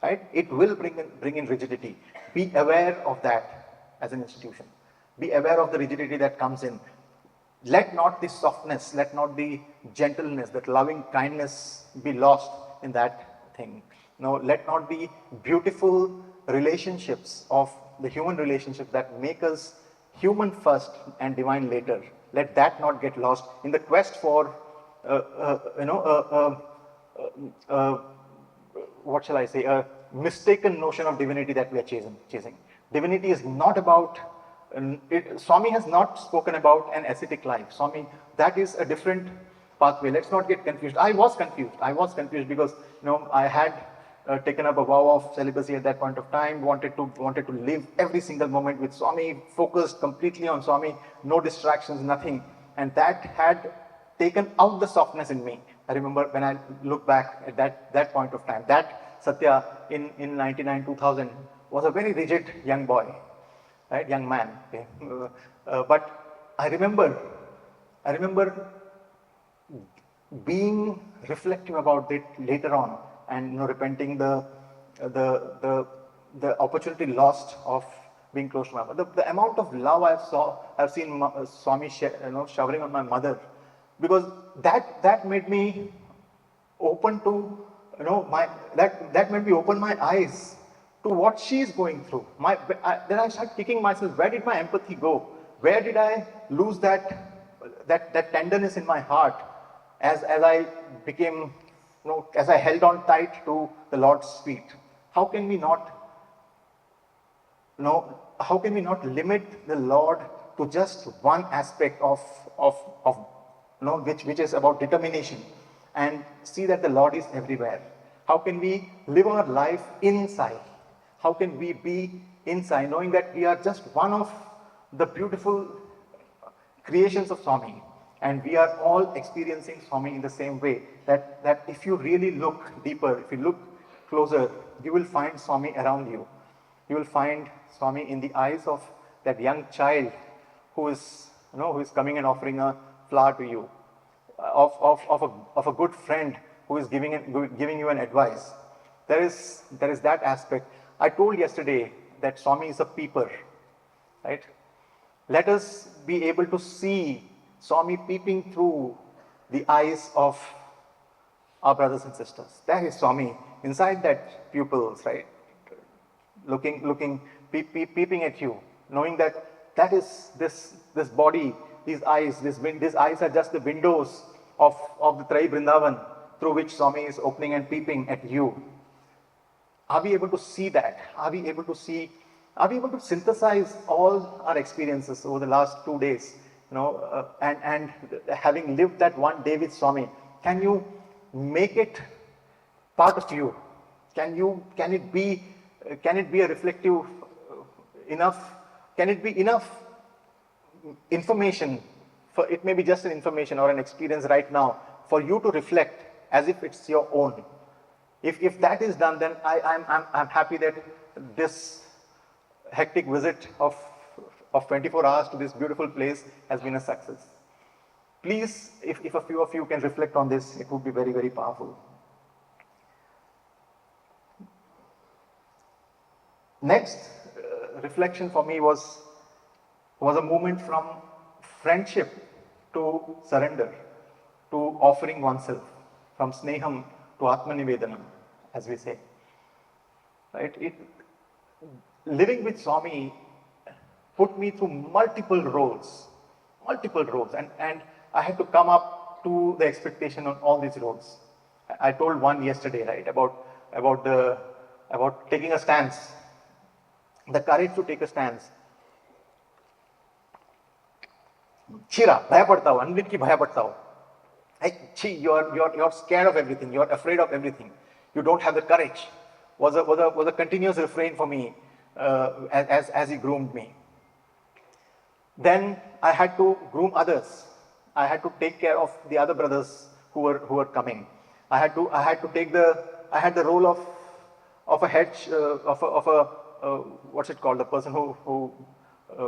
Right? It will bring in rigidity. Be aware of that as an institution. Be aware of the rigidity that comes in. let not the softness, let not the gentleness, that loving kindness be lost in that thing. No, let not the beautiful relationships of the human relationships that make us human first and divine later, let that not get lost in the quest for, what shall I say, a mistaken notion of divinity that we are chasing. Divinity is not about, Swami has not spoken about an ascetic life. Swami, that is a different pathway. Let's not get confused. I was confused because, I had taken up a vow of celibacy at that point of time, wanted to live every single moment with Swami, focused completely on Swami, no distractions, nothing. And that had taken out the softness in me. I remember when I look back at that point of time, that Satya in 99, 2000 was a very rigid young boy, right, young man. Okay? But I remember being reflective about it later on, and repenting the opportunity lost of being close to my mother. The amount of love I've seen Swami showering on my mother, because that made me open to, that made me open my eyes to what she's going through. Then I started kicking myself. Where did my empathy go? Where did I lose that tenderness in my heart as I became, as I held on tight to the Lord's feet? How can we not limit the Lord to just one aspect of which is about determination, and see that the Lord is everywhere? How can we live our life inside? How can we be inside, knowing that we are just one of the beautiful creations of Swami, and we are all experiencing Swami in the same way? That if you really look deeper, if you look closer, you will find Swami around you. You will find Swami in the eyes of that young child who is coming and offering a flower to you, of a good friend who is giving you an advice. There is that aspect. I told yesterday that Swami is a peeper, right? Let us be able to see Swami peeping through the eyes of our brothers and sisters. That is Swami inside that pupils, right? Peeping at you, knowing that is this body, these eyes, these eyes are just the windows of the Trai Vrindavan through which Swami is opening and peeping at you. Are we able to see that? Are we able to synthesize all our experiences over the last 2 days? And having lived that one day with Swami, can you make it part of you? Can it be a reflective enough? Can it be enough information? For it may be just an information or an experience right now for you to reflect as if it's your own. If that is done, then I'm happy that this hectic visit of 24 hours to this beautiful place has been a success. Please, if a few of you can reflect on this, it would be very, very powerful. Next reflection for me was a movement from friendship to surrender, to offering oneself, from sneham to atmanivedanam, as we say. Right? Living with Swami put me through multiple roles, and I had to come up to the expectation on all these roles. I told one yesterday, right, about taking a stance, the courage to take a stance. Chira, bhayapadtao, anvitki bhayapadtao. You're scared of everything. You're afraid of everything. You don't have the courage. Was a continuous refrain for me as he groomed me. Then I had to groom others. I had to take care of the other brothers who were coming. I had the role of a head what's it called? The person who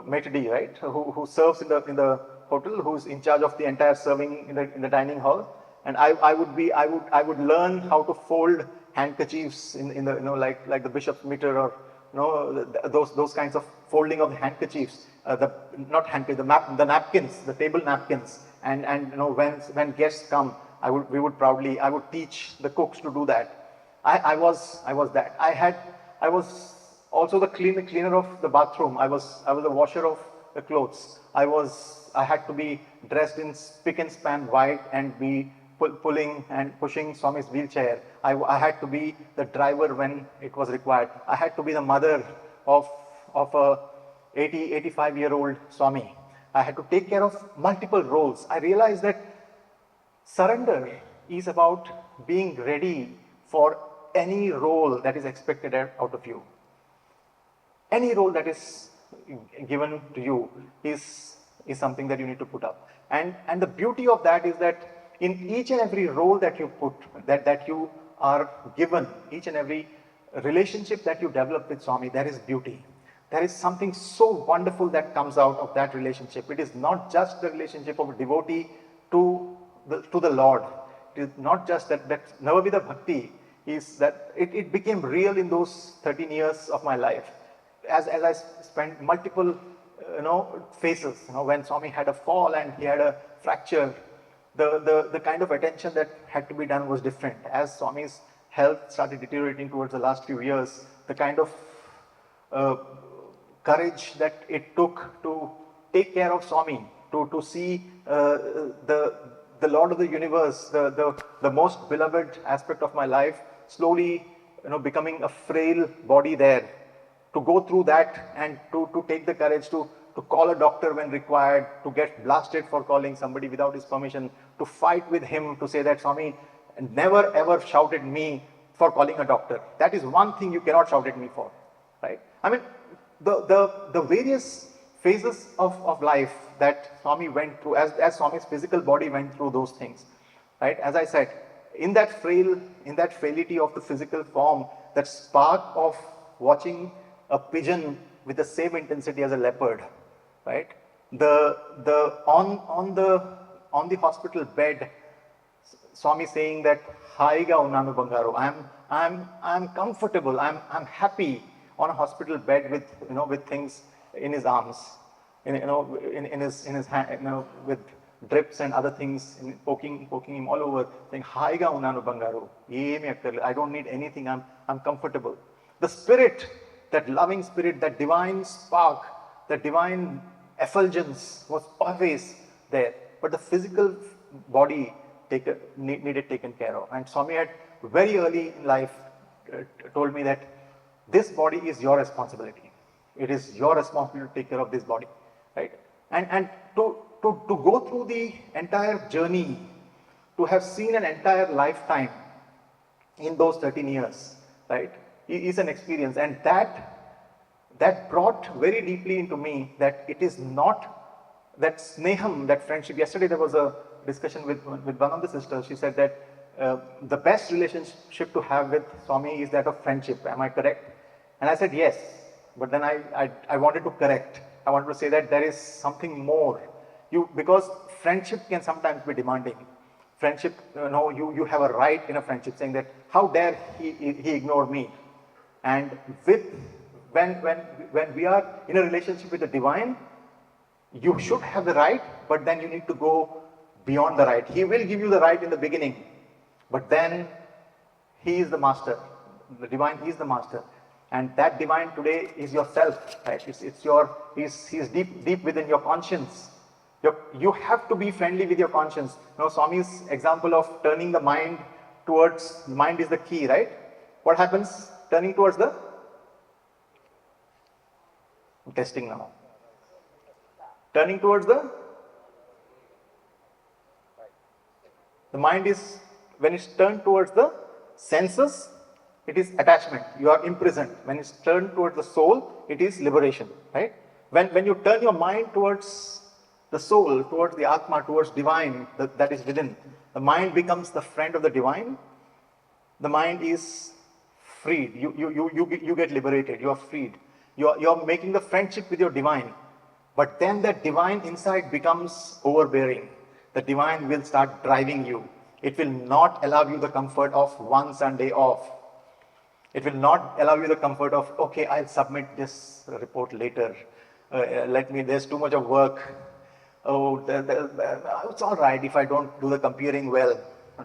maitre d', right? Who serves in the hotel, who's in charge of the entire serving in the dining hall. And I would learn how to fold handkerchiefs in the like the bishop's mitre, or those kinds of folding of the handkerchiefs. not handkerchief, the napkins, the table napkins, and when guests come, I would teach the cooks to do that. I was that. I was also the cleaner of the bathroom. I was the washer of the clothes. I had to be dressed in spick and span white and be pulling and pushing Swami's wheelchair. I had to be the driver when it was required. I had to be the mother of a 85-year-old Swami. I had to take care of multiple roles. I realized that surrender is about being ready for any role that is expected out of you. Any role that is given to you is something that you need to put up. And the beauty of that is that in each and every role that you put, that you are given, each and every relationship that you develop with Swami, there is beauty. There is something so wonderful that comes out of that relationship. It is not just the relationship of a devotee to the Lord. It is not just that Navavida Bhakti is that it became real in those 13 years of my life. As I spent multiple phases, when Swami had a fall and he had a fracture, the kind of attention that had to be done was different. As Swami's health started deteriorating towards the last few years, the kind of courage that it took to take care of Swami, to see the Lord of the universe, the most beloved aspect of my life, slowly becoming a frail body there, to go through that and to take the courage to call a doctor when required, to get blasted for calling somebody without his permission, to fight with him, to say that Swami never ever shouted me for calling a doctor. That is one thing you cannot shout at me for, right? I mean, the various phases of life that Swami went through, as Swami's physical body went through those things, right? As I said, in that frailty of the physical form, that spark of watching a pigeon with the same intensity as a leopard, right? On the hospital bed, Swami saying that Haiga Unanu Bangaru, I'm comfortable, I'm happy on a hospital bed with things in his arms, in his hand, with drips and other things, poking him all over, saying Haiga Unanu Bangaru, I don't need anything, I'm comfortable. The spirit, that loving spirit, that divine spark, that divine effulgence was always there. But the physical body needed taken care of. And Swami had very early in life told me that this body is your responsibility. It is your responsibility to take care of this body, right? And to go through the entire journey, to have seen an entire lifetime in those 13 years, right, is an experience. And that brought very deeply into me that it is not that sneham, that friendship. Yesterday there was a discussion with one of the sisters. She said that the best relationship to have with Swami is that of friendship. Am I correct? And I said yes. But then I wanted to correct. I wanted to say that there is something more. Because friendship can sometimes be demanding. Friendship, you have a right in a friendship, saying that how dare he ignore me. And when we are in a relationship with the divine, you should have the right, but then you need to go beyond the right. He will give you the right in the beginning, but then he is the master. The divine is the master. And that divine today is yourself, right? He's deep within your conscience. You have to be friendly with your conscience. Swami's example of turning the mind towards, mind is the key, right? What happens? Turning towards the, I'm testing now. Turning towards the mind is, when it's turned towards the senses, it is attachment. You are imprisoned. When it's turned towards the soul, it is liberation, right? When you turn your mind towards the soul, towards the Atma, towards divine that is within, the mind becomes the friend of the divine. The mind is freed. You get liberated. You are freed. You are making the friendship with your divine. But then that divine inside becomes overbearing. The divine will start driving you. It will not allow you the comfort of one Sunday off. It will not allow you the comfort of, okay, I'll submit this report later. there's too much of work. Oh, it's all right if I don't do the comparing well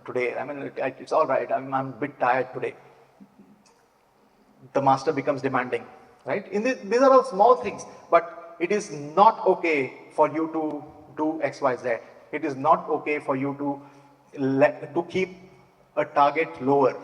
today. I mean, it's all right. I'm a bit tired today. The master becomes demanding, right? These are all small things, but it is not okay for you to do X, Y, Z. It is not okay for you to keep a target lower,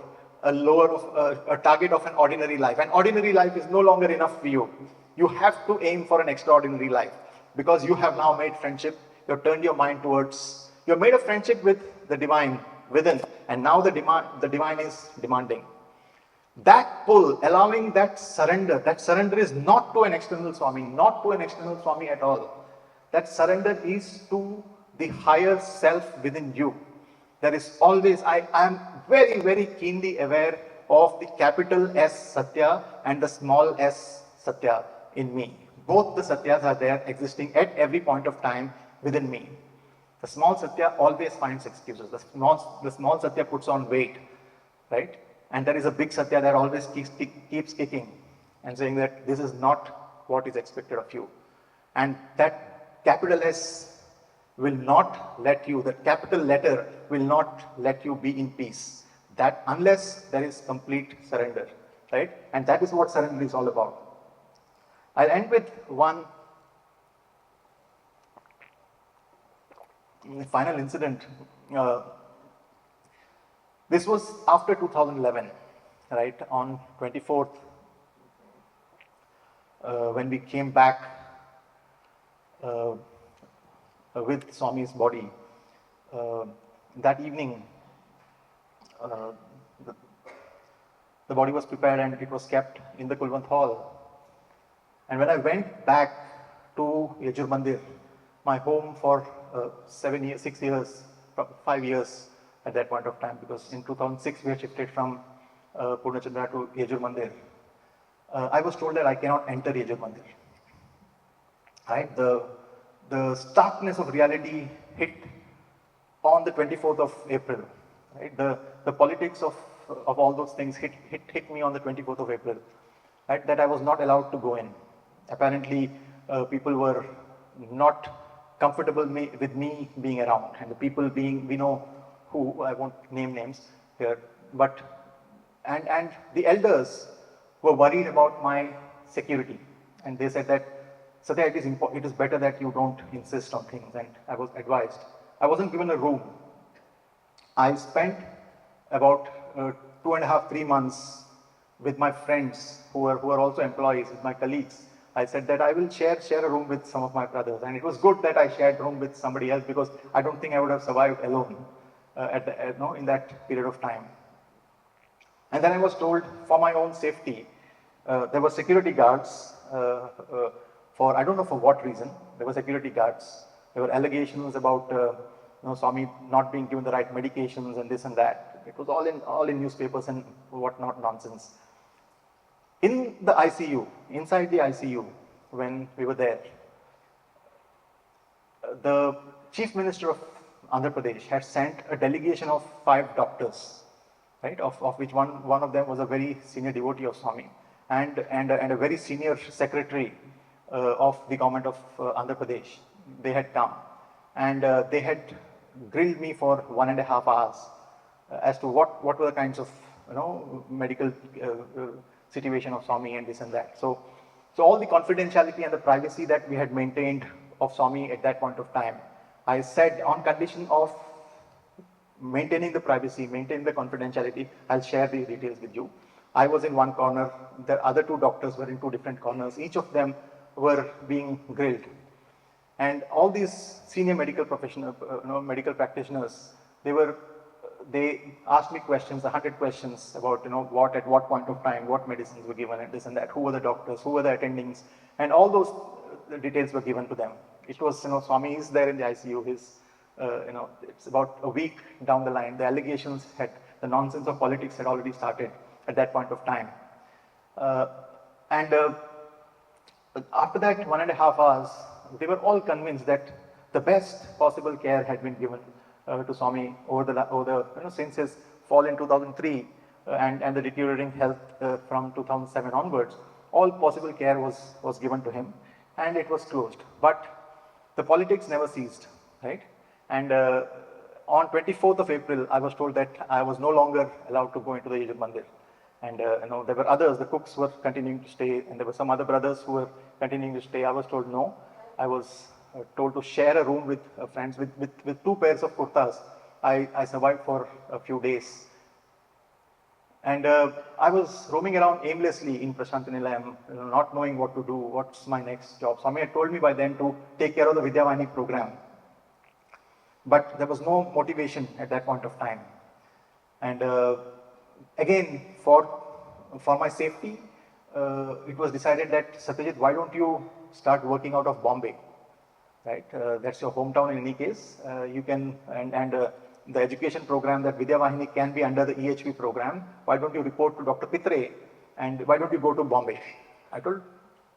a target of an ordinary life. An ordinary life is no longer enough for you. You have to aim for an extraordinary life because you have now made friendship. You have turned your mind towards. You have made a friendship with the divine within, and now the divine is demanding. That pull, allowing that surrender is not to an external Swami, not to an external Swami at all. That surrender is to the higher self within you. There is always, I am very, very keenly aware of the capital S Satya and the small s Satya in me. Both the Satyas are there existing at every point of time within me. The small Satya always finds excuses. The small Satya puts on weight, right? And there is a big Satya that always keeps kicking and saying that this is not what is expected of you. And that capital S will not let you, the capital letter will not let you be in peace. That unless there is complete surrender, right? And that is what surrender is all about. I'll end with one final incident. This was after 2011, right? On 24th, when we came back with Swami's body, that evening, the body was prepared and it was kept in the Kulwant Hall. And when I went back to Yajur Mandir, my home for 6 years, 5 years at that point of time, because in 2006 we had shifted from Purnachandra to Yajur Mandir. I was told that I cannot enter Yajur Mandir. Right? The starkness of reality hit on the 24th of April. Right? The politics of all those things hit me on the 24th of April. Right? That I was not allowed to go in. Apparently, people were not comfortable with me being around, and the people being, we know who, I won't name names here, but and the elders were worried about my security, and they said that, Satya, it is better that you don't insist on things, and I was advised. I wasn't given a room. I spent about 2.5, 3 months with my friends who are also employees, with my colleagues. I said that I will share a room with some of my brothers, and it was good that I shared a room with somebody else, because I don't think I would have survived alone in that period of time. And then I was told, for my own safety, there were security guards for, I don't know for what reason, there were security guards. There were allegations about Swami not being given the right medications and this and that. It was all in newspapers and whatnot nonsense. In the ICU, inside the ICU, when we were there, the Chief Minister of Andhra Pradesh had sent a delegation of 5 doctors, right? Of which one of them was a very senior devotee of Swami, and a very senior secretary of the government of Andhra Pradesh. They had come, and they had grilled me for 1.5 hours as to what were the kinds of medical situation of Swami and this and that. So all the confidentiality and the privacy that we had maintained of Swami at that point of time, I said, on condition of maintaining the privacy, maintaining the confidentiality, I'll share the details with you. I was in one corner, the other 2 doctors were in 2 different corners. Each of them were being grilled. And all these senior medical professionals, medical practitioners, they asked me questions, 100 questions about, at what point of time, what medicines were given and this and that, who were the doctors, who were the attendings, and all those details were given to them. It was, Swami is there in the ICU, it's about a week down the line. The allegations the nonsense of politics had already started at that point of time. After that 1.5 hours, they were all convinced that the best possible care had been given to Swami since his fall in 2003 and the deteriorating health from 2007 onwards. All possible care was given to him. and it was closed. But the politics never ceased, right? And on 24th of April, I was told that I was no longer allowed to go into the Yajur Mandir. And there were others, the cooks were continuing to stay, and there were some other brothers who were continuing to stay. I was told no. I was told to share a room with friends with 2 pairs of kurtas. I survived for a few days. And I was roaming around aimlessly in Prashant Nilayam, not knowing what to do, what's my next job. Swami had told me by then to take care of the Vidyavahini program. But there was no motivation at that point of time. And again, for my safety, it was decided that, Satyajit, why don't you start working out of Bombay? Right? That's your hometown in any case. You can, and the education program that Vidyavahini can be under the EHP program. Why don't you report to Dr. Pitre, and why don't you go to Bombay? I told,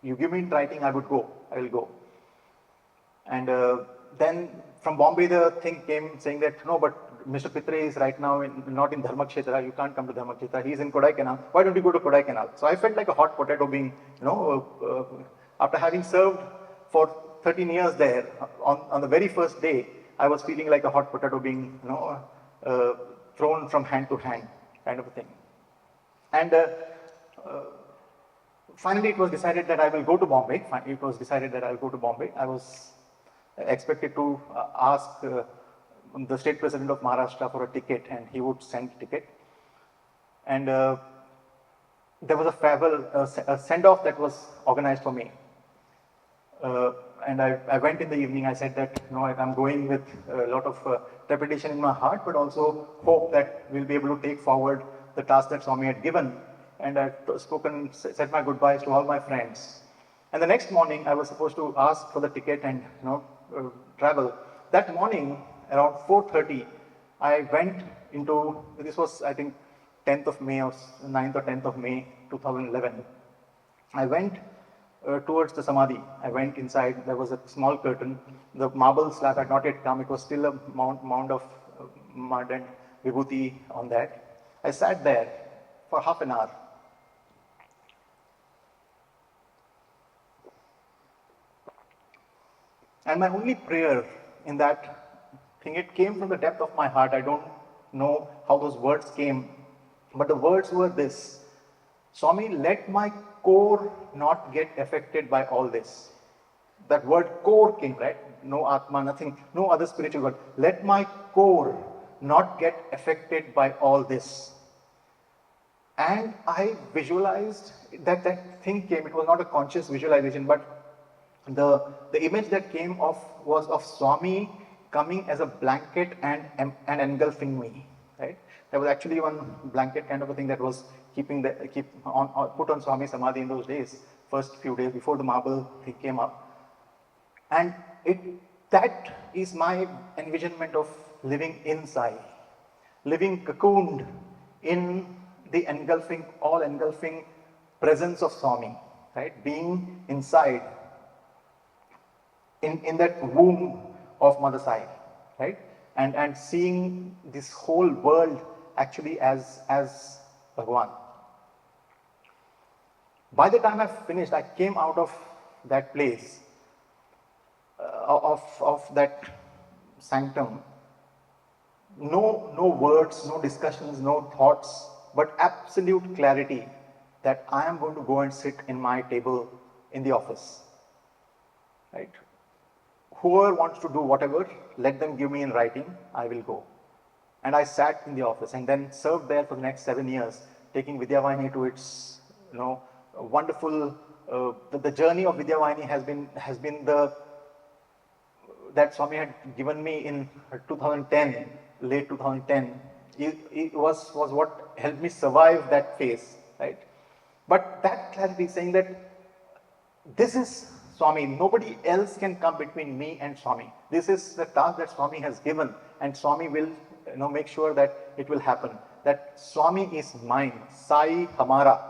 you give me in writing, I would go. I will go. And then from Bombay, the thing came saying that, no, but Mr. Pitre is right now not in Dharmakshetra. You can't come to Dharmakshetra. He's in Kodaikanal. Why don't you go to Kodaikanal? So I felt like a hot potato being, after having served for 13 years there, on the very first day, I was feeling like a hot potato being, thrown from hand to hand, kind of a thing. And finally, it was decided that I will go to Bombay. It was decided that I will go to Bombay. I was expected to ask the state president of Maharashtra for a ticket, and he would send the ticket. And there was a farewell, a send-off that was organized for me. And I went in the evening. I said that, I'm going with a lot of trepidation in my heart, but also hope that we'll be able to take forward the task that Swami had given. And I said my goodbyes to all my friends. And the next morning, I was supposed to ask for the ticket and travel. That morning, around 4:30, I went into, this was, I think, 10th of May or 9th or 10th of May, 2011. I went towards the Samadhi. I went inside. There was a small curtain. The marble slab had not yet come. It was still a mound of mud and vibhuti on that. I sat there for half an hour. And my only prayer in that thing, it came from the depth of my heart. I don't know how those words came, but the words were this: Swami, let my core not get affected by all this. That word core came, right? No Atma, nothing, no other spiritual word. Let my core not get affected by all this. And I visualized that thing came. It was not a conscious visualization, but the image that came was of Swami coming as a blanket and engulfing me. Right? There was actually one blanket kind of a thing that was put on Swami Samadhi in those days, first few days before the marble thing came up. And that is my envisionment of living inside, living cocooned in the all-engulfing presence of Swami, right? Being inside, in that womb of Mother Sai, right? And seeing this whole world actually as Bhagwan. By the time I finished, I came out of that place, of that sanctum. No words, no discussions, no thoughts, but absolute clarity that I am going to go and sit in my table in the office. Right? Whoever wants to do whatever, let them give me in writing, I will go. And I sat in the office and then served there for the next 7 years, taking Vidyavahini to its, wonderful, the journey of Vidyavahini has been that Swami had given me in 2010, late 2010. It was what helped me survive that phase, right? But that clarity saying that this is Swami, nobody else can come between me and Swami. This is the task that Swami has given, and Swami will make sure that it will happen. That Swami is mine, Sai Hamara,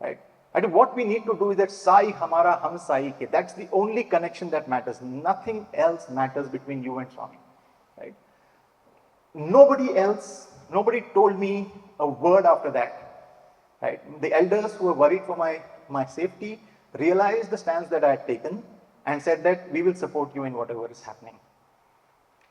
right? And what we need to do is that Sai Hamara Ham Sai Ke. That's the only connection that matters. Nothing else matters between you and Swami, right? Nobody told me a word after that, right? The elders who were worried for my safety, realized the stance that I had taken and said that we will support you in whatever is happening.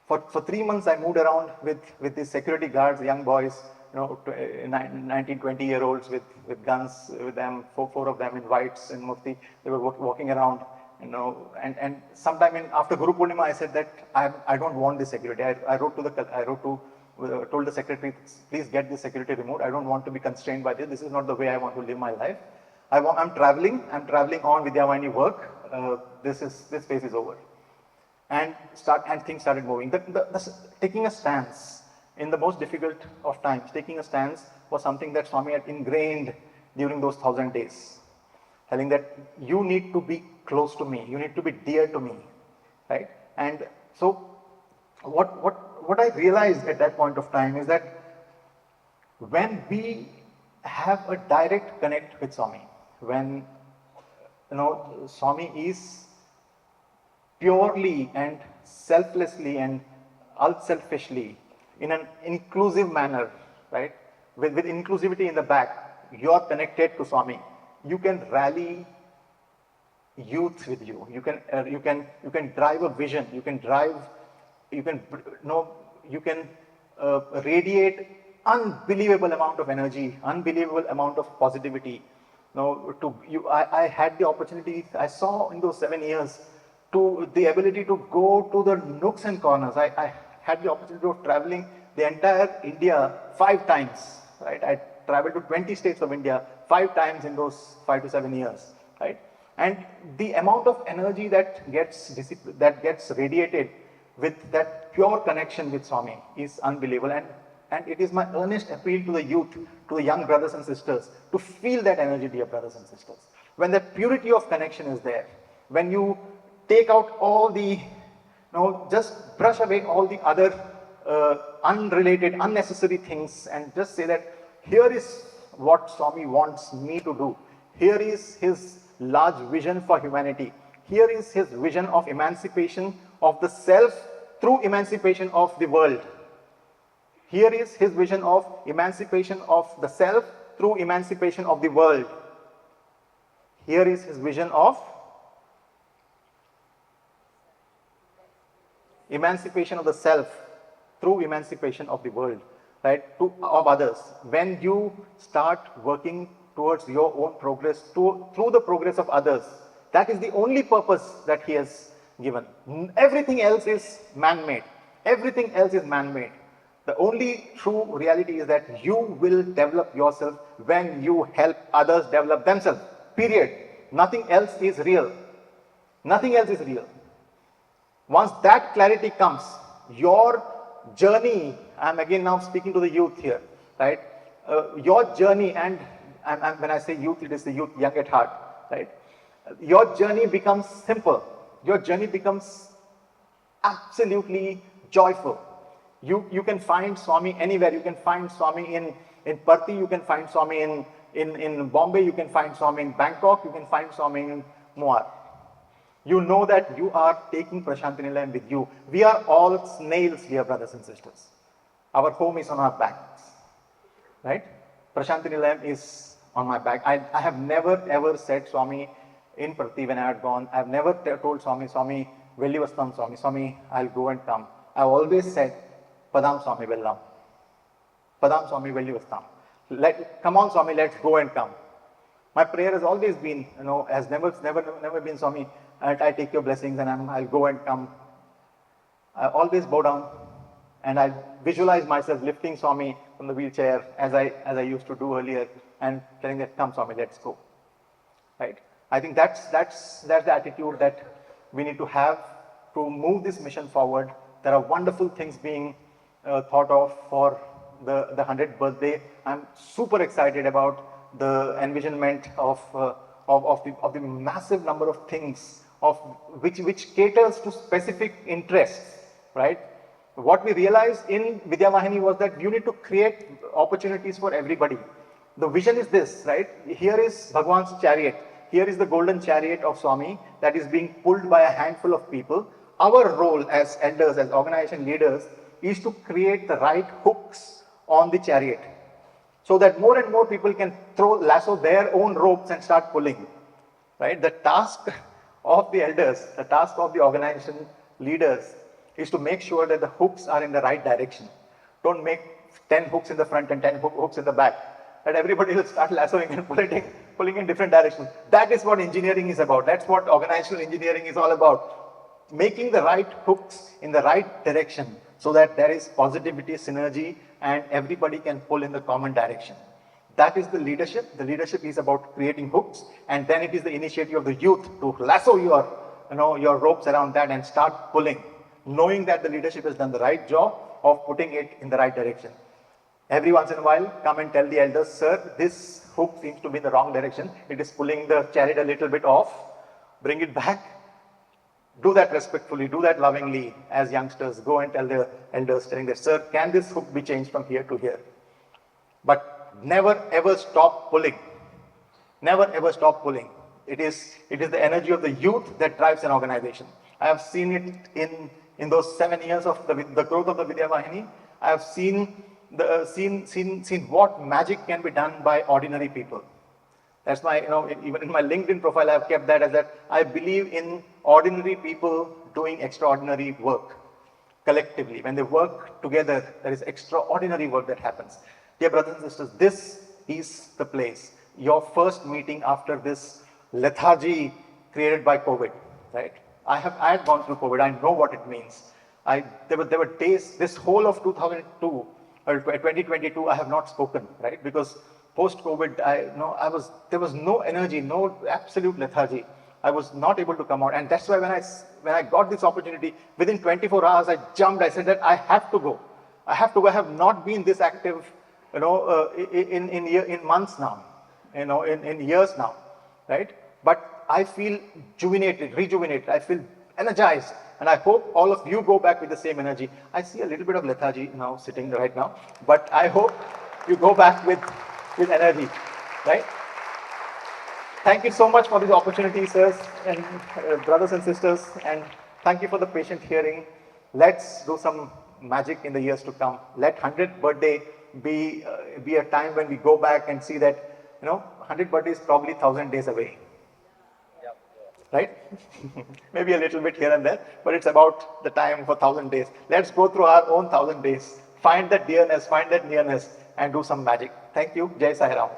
For 3 months, I moved around with these security guards, young boys, 19, 20-year-olds with guns with them, four of them in whites and mufti. They were walking around, and sometime after Guru Purnima, I said that I don't want this security. I told the secretary, please get this security removed. I don't want to be constrained by this. This is not the way I want to live my life. I'm traveling on Vidyavahini work. This phase is over. And things started moving. Taking a stance in the most difficult of times, taking a stance was something that Swami had ingrained during those 1,000 days. Telling that you need to be close to me, you need to be dear to me, right? And so what I realized at that point of time is that when we have a direct connect with Swami, when Swami is purely and selflessly and unselfishly in an inclusive manner, right? With inclusivity in the back, you are connected to Swami. You can rally youth with you. You can drive a vision. You can radiate unbelievable amount of energy, unbelievable amount of positivity. I had the opportunity. I saw in those 7 years the ability to go to the nooks and corners. I had the opportunity of traveling the entire India 5 times. Right, I traveled to 20 states of India 5 times in those 5 to 7 years. Right, and the amount of energy that gets radiated with that pure connection with Swami is unbelievable. And it is my earnest appeal to the youth, to the young brothers and sisters, to feel that energy, dear brothers and sisters. When that purity of connection is there, when you take out all the, just brush away all the other unrelated, unnecessary things and just say that here is what Swami wants me to do. Here is his large vision for humanity. Here is his vision of emancipation of the self through emancipation of the world. Here is his vision of emancipation of the self through emancipation of the world. Here is his vision of emancipation of the self through emancipation of the world, right? Of others. When you start working towards your own progress, through the progress of others, that is the only purpose that he has given. Everything else is man-made. Everything else is man-made. The only true reality is that you will develop yourself when you help others develop themselves. Period. Nothing else is real. Nothing else is real. Once that clarity comes, your journey, I'm again now speaking to the youth here, right? Your journey, and when I say youth, it is the youth young at heart, right? Your journey becomes simple. Your journey becomes absolutely joyful. You can find Swami anywhere. You can find Swami in Parthi, you can find Swami in Bombay, you can find Swami in Bangkok, you can find Swami in Muar. You know that you are taking Prashanti Nilayam with you. We are all snails, dear brothers and sisters. Our home is on our backs, right? Prashanti Nilayam is on my back. I have never ever said Swami in Parthi when I had gone. I have never told Swami, Velli Vastam Swami, I'll go and come. I always said, Padam Swami Vellam. Padam Swami Velli Vastam. Come on Swami, let's go and come. My prayer has always been, has never been Swami, I take your blessings and I'll go and come. I always bow down and I visualize myself lifting Swami from the wheelchair as I used to do earlier and telling that, come Swami, let's go. Right? I think that's the attitude that we need to have to move this mission forward. There are wonderful things being thought of for the 100th birthday. I'm super excited about the envisionment of the massive number of things which caters to specific interests, right? What we realized in Vidyavahini was that you need to create opportunities for everybody. The vision is this, right? Here is Bhagwan's chariot. Here is the golden chariot of Swami that is being pulled by a handful of people. Our role as elders, as organization leaders, is to create the right hooks on the chariot so that more and more people can lasso their own ropes and start pulling, right? The task of the elders, the task of the organization leaders is to make sure that the hooks are in the right direction. Don't make 10 hooks in the front and 10 hooks in the back. That everybody will start lassoing and pulling in different directions. That is what engineering is about. That's what organizational engineering is all about. Making the right hooks in the right direction so that there is positivity, synergy, and everybody can pull in the common direction. That is the leadership. The leadership is about creating hooks, and then it is the initiative of the youth to lasso your ropes around that and start pulling, knowing that the leadership has done the right job of putting it in the right direction. Every once in a while, come and tell the elders, sir, this hook seems to be in the wrong direction. It is pulling the chariot a little bit off. Bring it back. Do that respectfully, do that lovingly as youngsters. Go and tell the elders, telling them, sir, can this hook be changed from here to here? But never ever stop pulling. Never ever stop pulling. It is the energy of the youth that drives an organization. I have seen it in those 7 years of the growth of the Vidya Vahini. I have seen what magic can be done by ordinary people. That's my, even in my LinkedIn profile, I have kept that as that I believe in ordinary people doing extraordinary work collectively. When they work together, there is extraordinary work that happens. Dear brothers and sisters, this is the place. Your first meeting after this lethargy created by COVID, right? I had gone through COVID. I know what it means. There were days, this whole of 2002 or 2022, I have not spoken, right? Because post-COVID, there was no energy, no absolute lethargy. I was not able to come out, and that's why when I got this opportunity, within 24 hours, I jumped. I said that I have to go. I have to go. I have not been this active, in months now, in years now, right? But I feel rejuvenated. I feel energized, and I hope all of you go back with the same energy. I see a little bit of lethargy now sitting right now, but I hope you go back with energy, right? Thank you so much for this opportunity, sirs and brothers and sisters, and thank you for the patient hearing. Let's do some magic in the years to come. Let 100th birthday be a time when we go back and see that 100th birthday is probably 1,000 days away. Right? Maybe a little bit here and there, but it's about the time for 1,000 days. Let's go through our own 1,000 days. Find that dearness, find that nearness, and do some magic. Thank you. Jai Sai Ram.